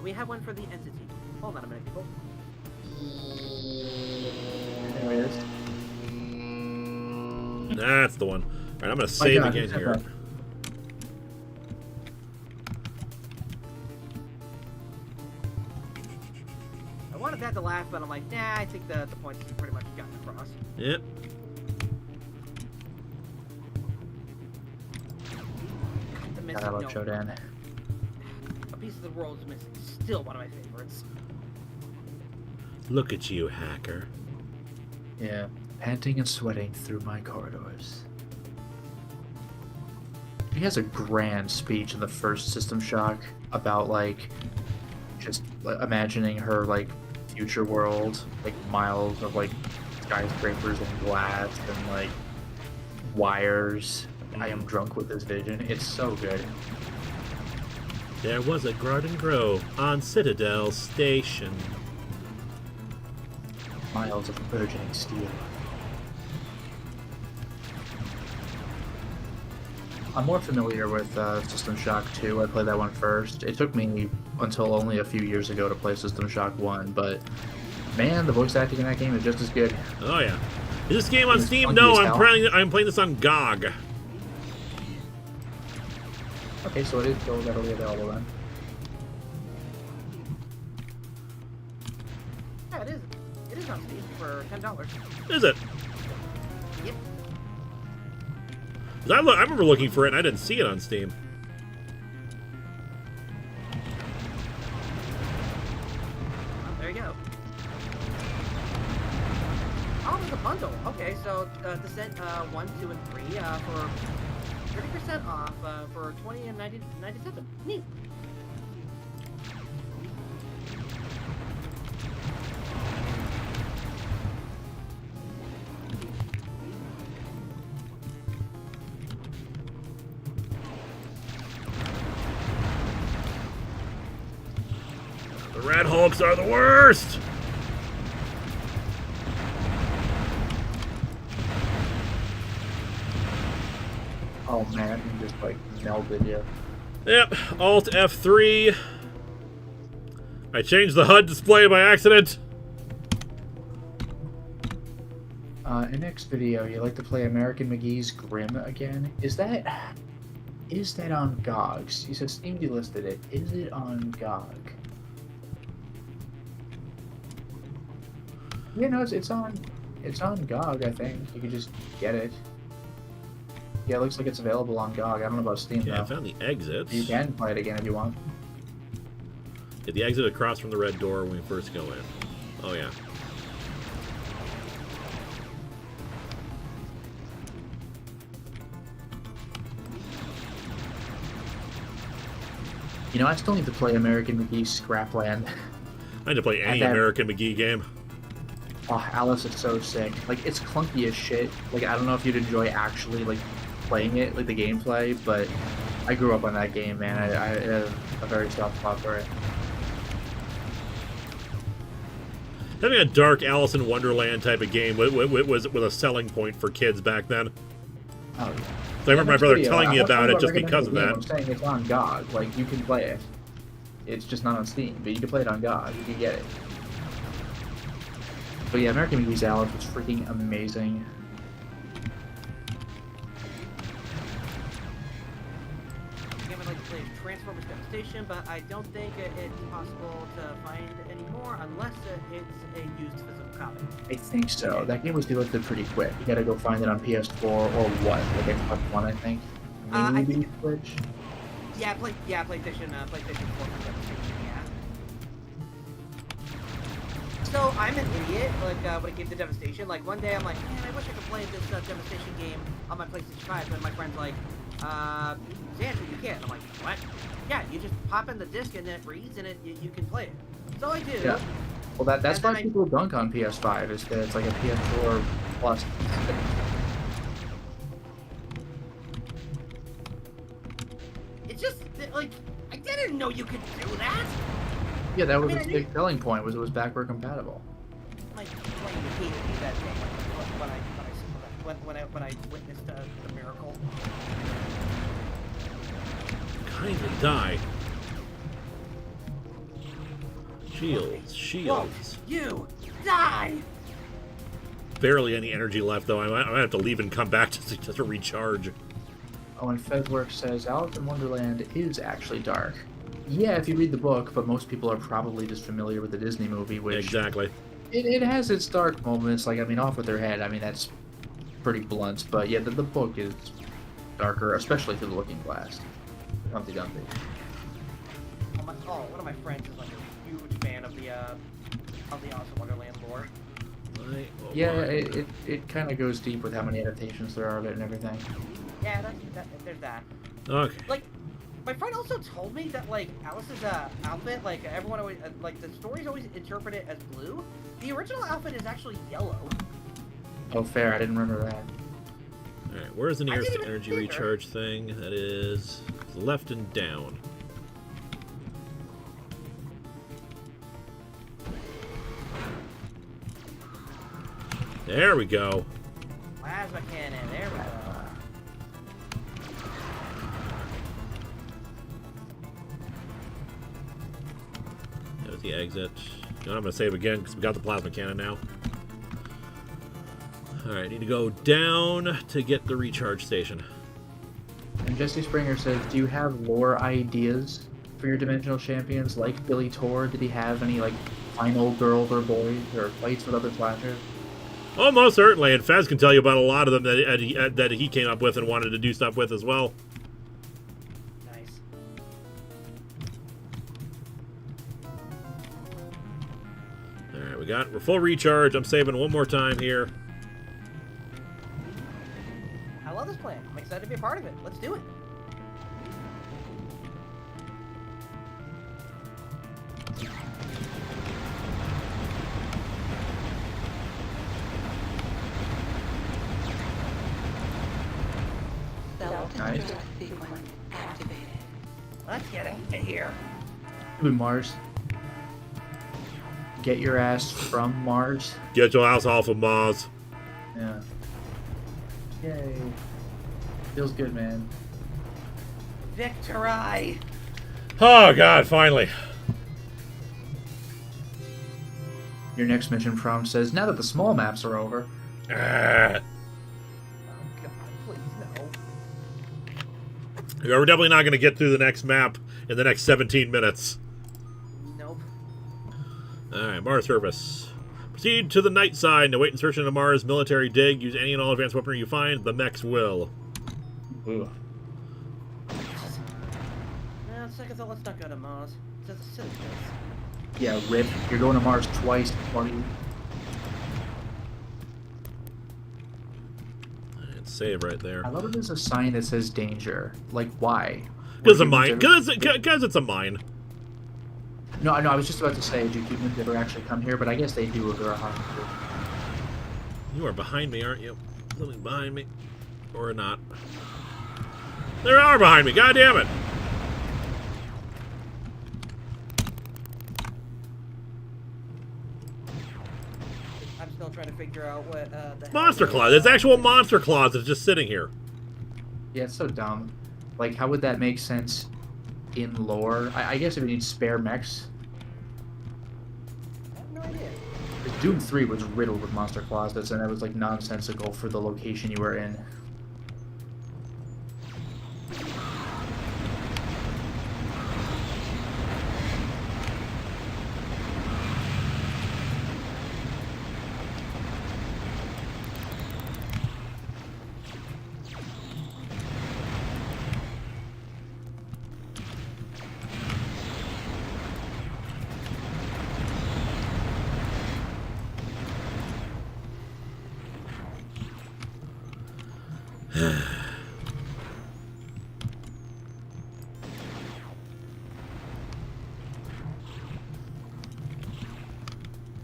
We have one for the entity. Hold on a minute, people. There it is. That's the one. Alright, I'm gonna save again here. I wanted that to laugh, but I'm like, nah, I think the point's pretty much gotten across. Yep. The God, missing I love note. Shodan. A piece of the world is missing. Still one of my favorites. Look at you, hacker. Yeah. Panting and sweating through my corridors. He has a grand speech in the first System Shock about, like, just imagining her, like, future world, like, miles of, like, skyscrapers and glass and, like, wires. I am drunk with this vision. It's so good. There was a garden grove on Citadel Station. Miles of burgeoning steel. I'm more familiar with System Shock 2. I played that one first. It took me until only a few years ago to play System Shock 1, but Man, the voice acting in that game is just as good. Oh yeah. Is this game on It's Steam? funky No, as I'm hell. playing this on GOG. Okay, so it is still readily available then. Yeah, it is. It is on Steam for $10. Is it? Yep. 'Cause I remember looking for it and I didn't see it on Steam. Oh, there you go. Oh, there's a bundle. Okay, so Descent 1, 2, and 3 for 30% off for $20 and $97. Neat. The Red Hulks are the worst! Oh man, that thing just like melded you. Yep, Alt F3. I changed the HUD display by accident. In next video, you like to play American McGee's Grimm again? Is that on GOG? He says Steam delisted it. Is it on GOG? Yeah, no, it's on GOG. I think you can just get it. Yeah, it looks like it's available on GOG. I don't know about Steam Yeah, I though. found the exit. You can play it again if you want. Get the exit across from the red door when we first go in. Oh yeah. You know, I still need to play American McGee's Scrapland. I need to play any that- American McGee game. Oh, Alice is so sick. Like, it's clunky as shit. Like, I don't know if you'd enjoy actually, like, playing it, like, the gameplay, but I grew up on that game, man. I have a very soft spot for it. Having a dark Alice in Wonderland type of game was a selling point for kids back then. Oh, yeah. So I remember my brother telling me I'm not about talking it just because of recommending the that. game. I'm saying it's on GOG. Like, you can play it. It's just not on Steam, but you can play it on GOG. You can get it. But yeah, American McGee's Alice was freaking amazing. The game I'd like to play is Transformers Devastation, but I don't think it's possible to find anymore unless it's a used physical copy. I think so. That game was delisted pretty quick. You gotta go find it on PS4 or what? Like Xbox One, I think. I Maybe think- Switch. PlayStation 4 for Devastation, yeah. So I'm an idiot, like when it came to Devastation. Like one day I'm like, man, I wish I could play this Devastation game on my PlayStation 5. And my friend's like, Xander, you can't. I'm like, what? Yeah, you just pop in the disc and it reads and you can play it. So I do. Yeah. Well, that's And then why people dunk on PS5. Is that it's like a PS4 plus. It's just like I didn't know you could do that. Yeah, that was I mean, its I big selling point. Was it was backward compatible. Like playing hated me that day when I witnessed the miracle. Kindly die. Shields, shields. You die. Barely any energy left though. I might have to leave and come back just to recharge. Oh, and Fedwork says Alice in Wonderland is actually dark. Yeah, if you read the book, but most people are probably just familiar with the Disney movie, which Exactly. it has its dark moments. Like, I mean, off with their head. I mean, that's pretty blunt. But yeah, the book is darker, especially through the Looking Glass. Humpty Dumpty. One of my friends is like a huge fan of the Alice in Wonderland lore. Yeah, it kind of goes deep with how many adaptations there are of it and everything. Yeah, there's that. Okay. Like, my friend also told me that like Alice's outfit, like everyone always like the stories always interpret it as blue. The original outfit is actually yellow. Oh, fair. I didn't remember that. Alright, where's the nearest didn't even energy see her. recharge thing? That is left and down. There we go. Plasma cannon. There we go. There's the exit. I'm going to save again because we got the plasma cannon now. Alright, need to go down to get the recharge station. And Jesse Springer says, do you have lore ideas for your dimensional champions like Billy Tor? Did he have any, like, final girls or boys or fights with other slashers? Oh, most certainly. And Fez can tell you about a lot of them that he came up with and wanted to do stuff with as well. Nice. Alright, we're full recharge. I'm saving one more time here. I love this plan. I'm excited to be a part of it. Let's do it. Nice. Let's get into here. Good Mars. Get your ass from Mars. Get your ass off of Mars. Yeah. Yay. Feels good, man. Victory! Oh, God, finally. Your next mission prompt says, now that the small maps are over. Ah. Oh, God, please, no. We're definitely not going to get through the next map in the next 17 minutes. Nope. Alright, Mars surface. Proceed to the night side. Await insertion of Mars military dig. Use any and all advanced weaponry you find. The mechs will. Ooh. No, second thought, let's not go to Mars. It's a silly place. Yeah, rip. You're going to Mars twice, buddy. And save right there. I love it. There's a sign that says danger. Like, why? Because it's a mine. Because it's a mine. No, I was just about to say, do humans ever actually come here? But I guess they do if they're a hunter. You are behind me, aren't you? Something behind me. Or not. They are behind me. God damn it. I'm still trying to figure out what the Monster hell claws. It's actual monster claws that's just sitting here. Yeah, it's so dumb. Like, how would that make sense in lore? I guess if you need spare mechs. I have no idea. Doom 3 was riddled with monster closets, and that was, like, nonsensical for the location you were in.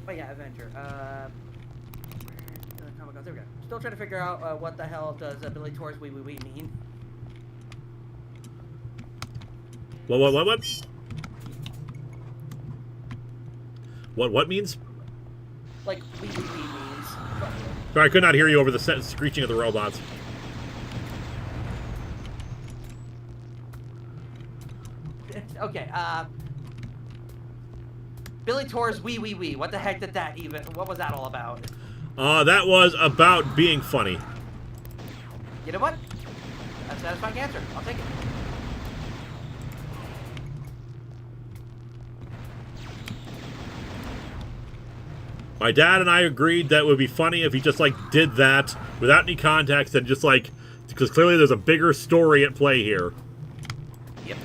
But yeah, Avenger. Comic Con. There we go. Still trying to figure out what the hell does Billy Tor's wee mean. What? What means? Like wee means. Sorry, I could not hear you over the screeching of the robots. Okay, Billy Tor's wee. What the heck did that even? What was that all about? That was about being funny. You know what? That's a satisfying answer. I'll take it. My dad and I agreed that it would be funny if he just, like, did that without any context and just, like, because clearly there's a bigger story at play here. Yep.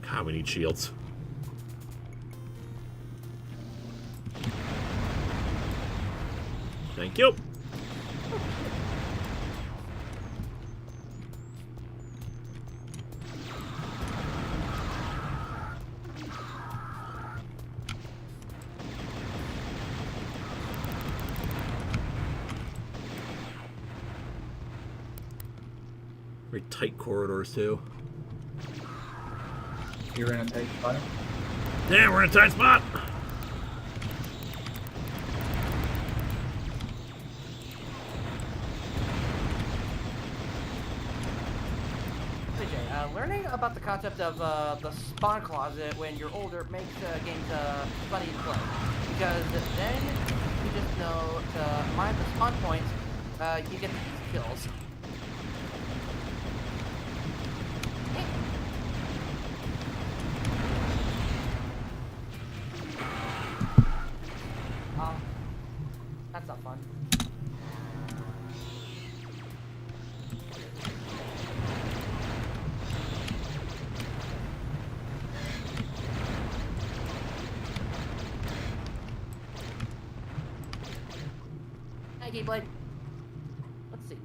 God, we need shields. Thank you. Very tight corridors, too. You're in a tight spot. Damn, we're in a tight spot! learning about the concept of the spawn closet when you're older makes games funny to play. Because then you just know to mine the spawn points, you get these kills. That's not fun. Hi, Gameblade. Let's see.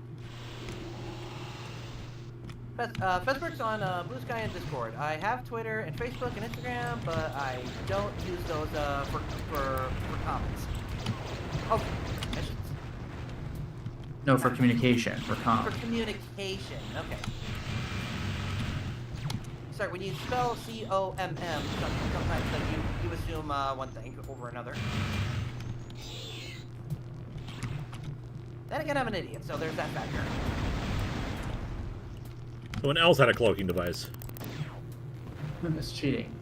Fezberg's on Blue Sky and Discord. I have Twitter and Facebook and Instagram, but I don't use those for comments. Oh, missions. No, for communication, for comms. For communication, okay. Sorry, when you spell C-O-M-M, sometimes you assume one thing over another. Then again, I'm an idiot, so there's that factor. Someone else had a cloaking device. That's cheating.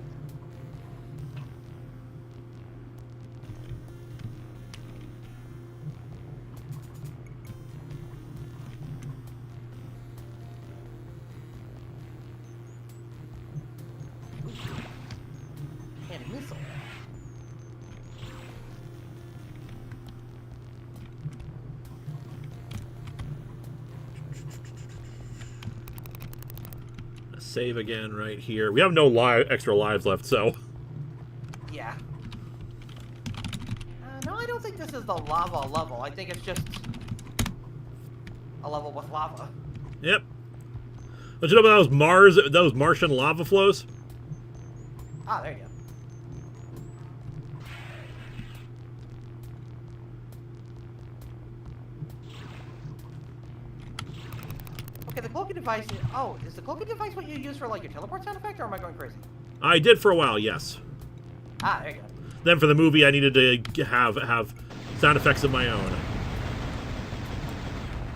And a missile. Save again right here. We have no extra lives left, so. Yeah. No, I don't think this is the lava level. I think it's just a level with lava. Yep. Don't you know about those Martian lava flows? Ah, there you go. Okay, the cloaking device. Oh, is the cloaking device what you use for like your teleport sound effect, or am I going crazy? I did for a while, yes. Ah, there you go. Then for the movie, I needed to have sound effects of my own.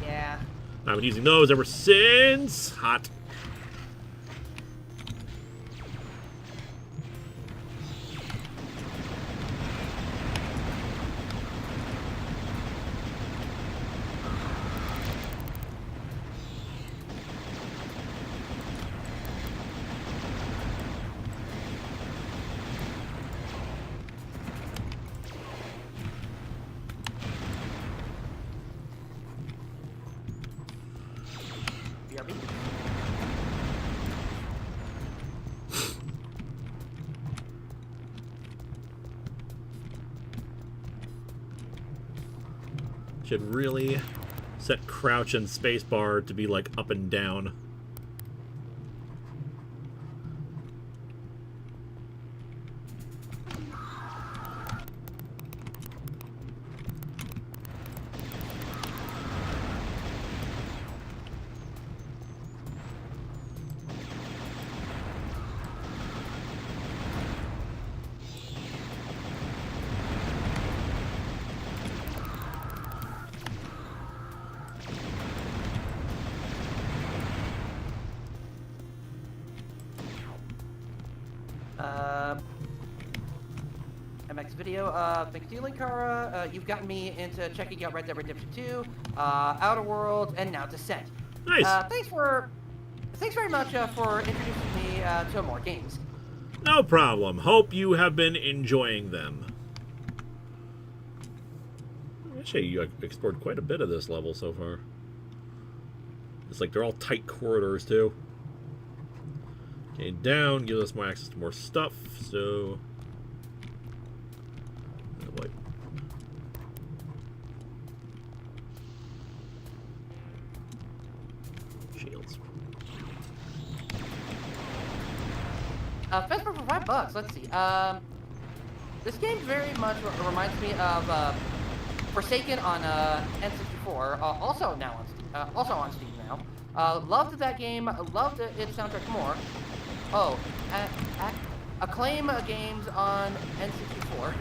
Yeah. I've been using those ever since. Hot. BRB. Should really set crouch and spacebar to be like up and down. MX video. Thank you, Linkara. You've gotten me into checking out Red Dead Redemption 2, Outer Worlds, and now Descent. Nice. Thanks very much for introducing me to more games. No problem. Hope you have been enjoying them. Actually, you explored quite a bit of this level so far. It's like they're all tight corridors, too. Okay, down gives us more access to more stuff, so... Oh boy. Shields. Fest for $5. Let's see. This game very much reminds me of Forsaken on N64. Also on Steam now. Loved that game. Loved its soundtrack more. Oh, Acclaim games on N64.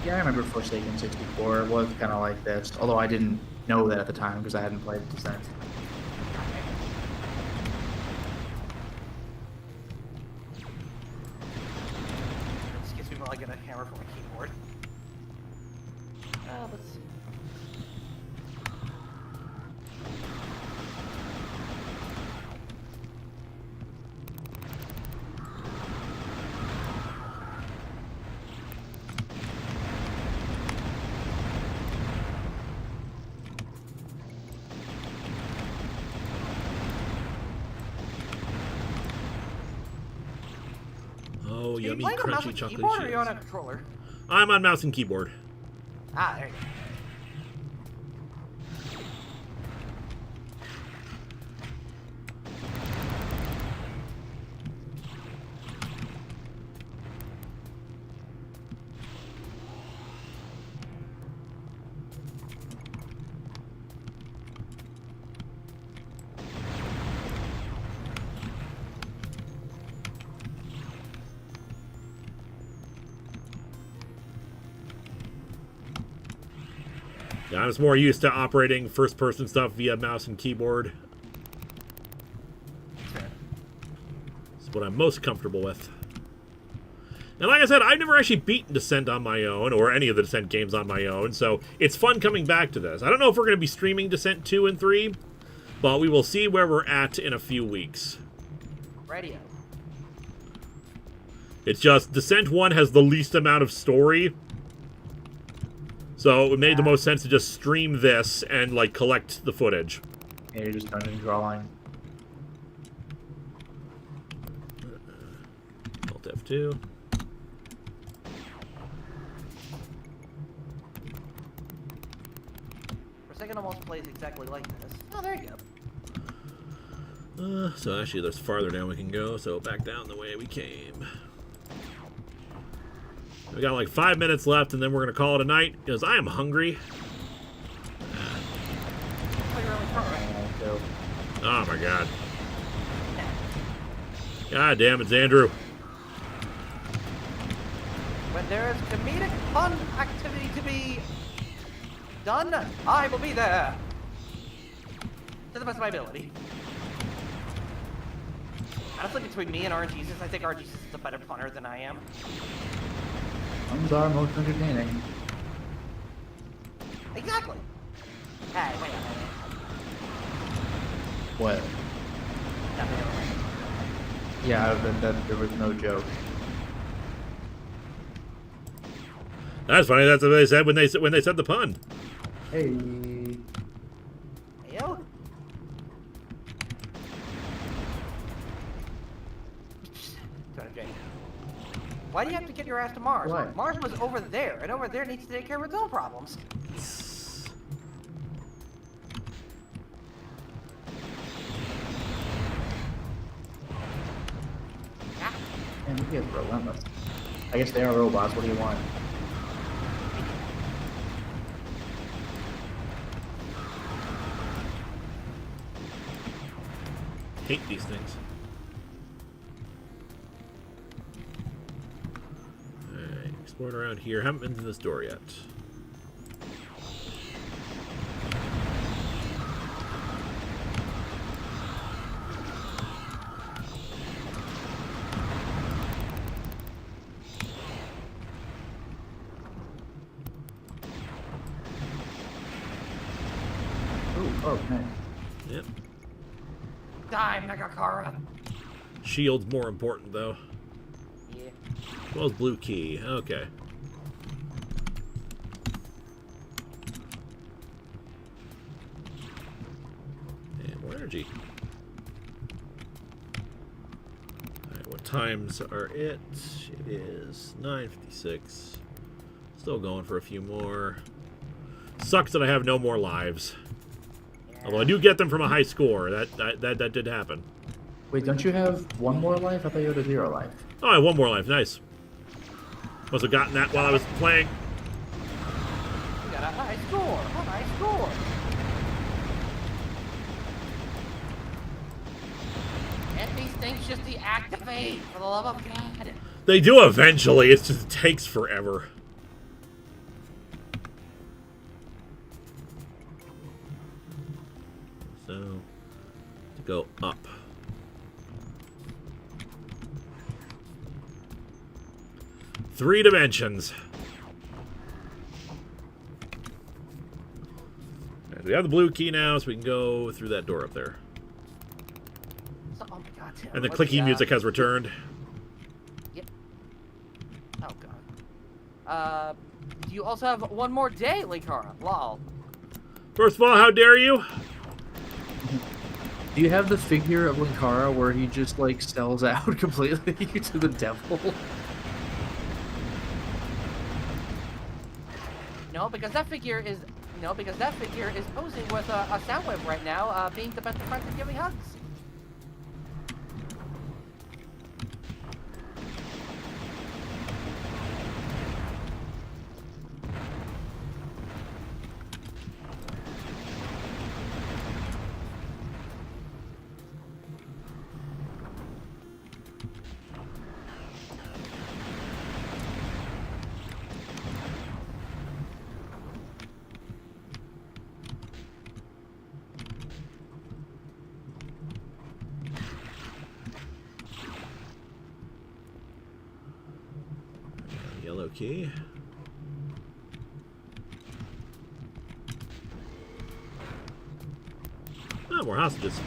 Yeah, I remember Forsaken 64. It was kind of like this, although I didn't know that at the time because I hadn't played Descent. get a hammer for my keyboard. Let's see. Oh, Are you yummy, playing on mouse crunchy and chocolate keyboard, or are you on a chips. controller? I'm on mouse and keyboard. Ah, there you go. Yeah, I was more used to operating first-person stuff via mouse and keyboard. It's what I'm most comfortable with. And like I said, I've never actually beaten Descent on my own, or any of the Descent games on my own, so it's fun coming back to this. I don't know if we're going to be streaming Descent 2 and 3, but we will see where we're at in a few weeks. Radio. It's just, Descent 1 has the least amount of story, so it made the most sense to just stream this and, like, collect the footage. Yeah, you're just dungeon crawling. Alt F2. For a second, almost plays exactly like this. Oh, there you go. So actually, there's farther down we can go, so back down the way we came. We got like 5 minutes left, and then we're going to call it a night, because I am hungry. Oh my god. God damn it, Andrew. When there is comedic fun activity to be done, I will be there. To the best of my ability. Honestly, between me and RGesus, I think RGesus is a better punter than I am. Puns are most entertaining. Exactly. Hey, wait a minute. What? Yeah, that there was no joke. That's funny. That's what they said when they said the pun. Hey. Heyo? Why do you have to get your ass to Mars? What? Mars was over there, and over there needs to take care of its own problems. Man, you guys are relentless. I guess they are robots. What do you want? Hate these things. Alright, exploring around here. Haven't been to this door yet. Oh, nice. Yep. Die, Megakara! Shield's more important, though. Yeah. As well as blue key. Okay. And more energy. Alright, what times are it? It is 9:56. Still going for a few more. Sucks that I have no more lives. Although I do get them from a high score. That did happen. Wait, don't you have one more life? I thought you had a 0 life. Oh, I have one more life. Nice. Must have gotten that while I was playing. You got a high score! A high score! Get these things just deactivate, for the love of God! They do eventually. It's just, it takes forever. So, to go up. 3 dimensions. And we have the blue key now, so we can go through that door up there. So, oh my god, Tim. And the what's clicky music has returned. Yep. Oh god. Do you also have one more day, Linkara? Lol. First of all, how dare you? Do you have the figure of Linkara where he just like sells out completely to the devil? No, because that figure is posing with a Soundwave right now, being the best of friends and giving hugs. Yellow key. Oh, more hostages.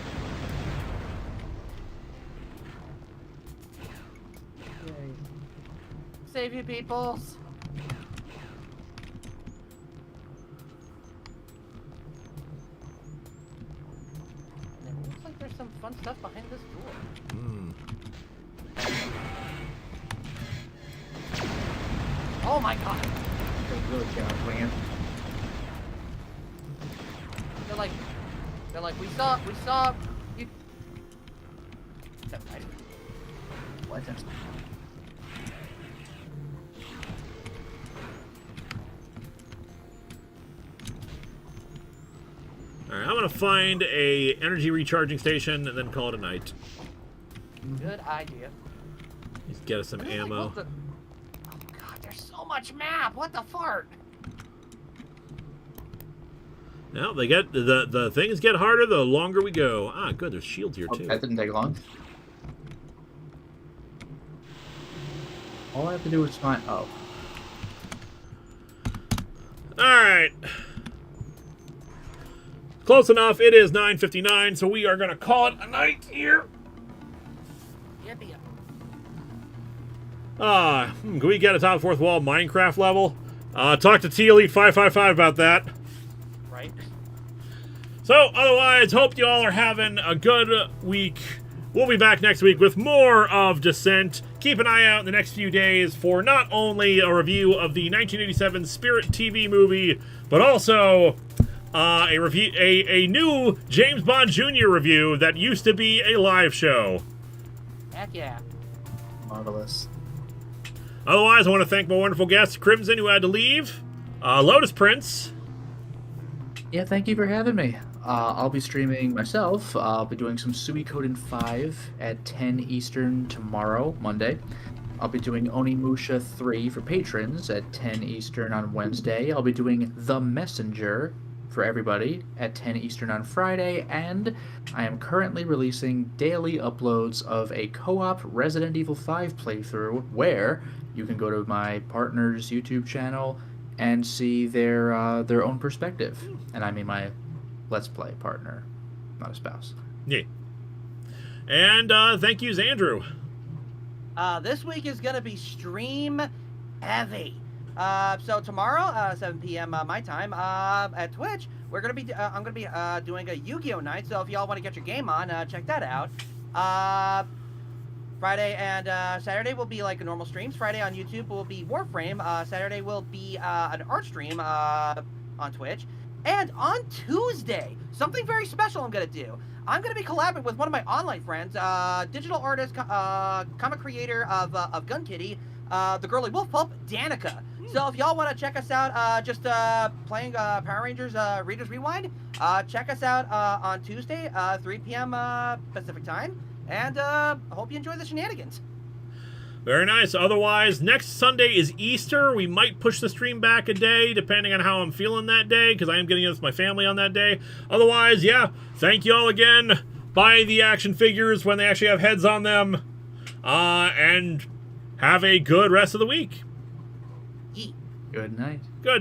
Save you, peoples. And it looks like there's some fun stuff behind this door. Hmm. Oh my god. Really cannot plan. They're like, we saw you. Never mind. What? Alright, I'm gonna find a energy recharging station and then call it a night. Good idea. Just get us some ammo. Oh god, there's so much map. What the fart? Now they get the things get harder the longer we go. Ah, good. There's shields here Oh, too. that didn't take long. All I have to do is find. Oh. All right. Close enough. It is 9:59, so we are gonna call it a night here. Yippee. Can we get a top fourth wall Minecraft level? Talk to T-Elite 555 about that. Right. So, otherwise, hope you all are having a good week. We'll be back next week with more of Descent. Keep an eye out in the next few days for not only a review of the 1987 Spirit TV movie, but also a new James Bond Jr. review that used to be a live show. Heck yeah. Marvelous. Otherwise, I want to thank my wonderful guest, Crimson, who had to leave, Lotus Prince. Yeah, thank you for having me. I'll be streaming myself. I'll be doing some Suikoden 5 at 10 Eastern tomorrow, Monday. I'll be doing Onimusha 3 for patrons at 10 Eastern on Wednesday. I'll be doing The Messenger for everybody at 10 Eastern on Friday. And I am currently releasing daily uploads of a co-op Resident Evil 5 playthrough where you can go to my partner's YouTube channel and see their own perspective. And I mean my Let's Play partner, not a spouse. Yeah. And thank you, Andrew. This week is gonna be stream heavy. So tomorrow, 7 p.m. My time, at Twitch, we're gonna be I'm gonna be doing a Yu-Gi-Oh night. So if y'all want to get your game on, check that out. Friday and Saturday will be like normal streams. Friday on YouTube will be Warframe. Saturday will be an art stream on Twitch. And on Tuesday, something very special I'm going to do. I'm going to be collaborating with one of my online friends, digital artist, comic creator of Gun Kitty, the girly wolf pup, Danica. So if y'all want to check us out, just playing Power Rangers Reader's Rewind, check us out on Tuesday, 3 p.m. Pacific time. And I hope you enjoy the shenanigans. Very nice. Otherwise, next Sunday is Easter. We might push the stream back a day, depending on how I'm feeling that day, because I am getting with my family on that day. Otherwise, yeah, thank you all again. Buy the action figures when they actually have heads on them. And have a good rest of the week. Yeet. Good night. Good.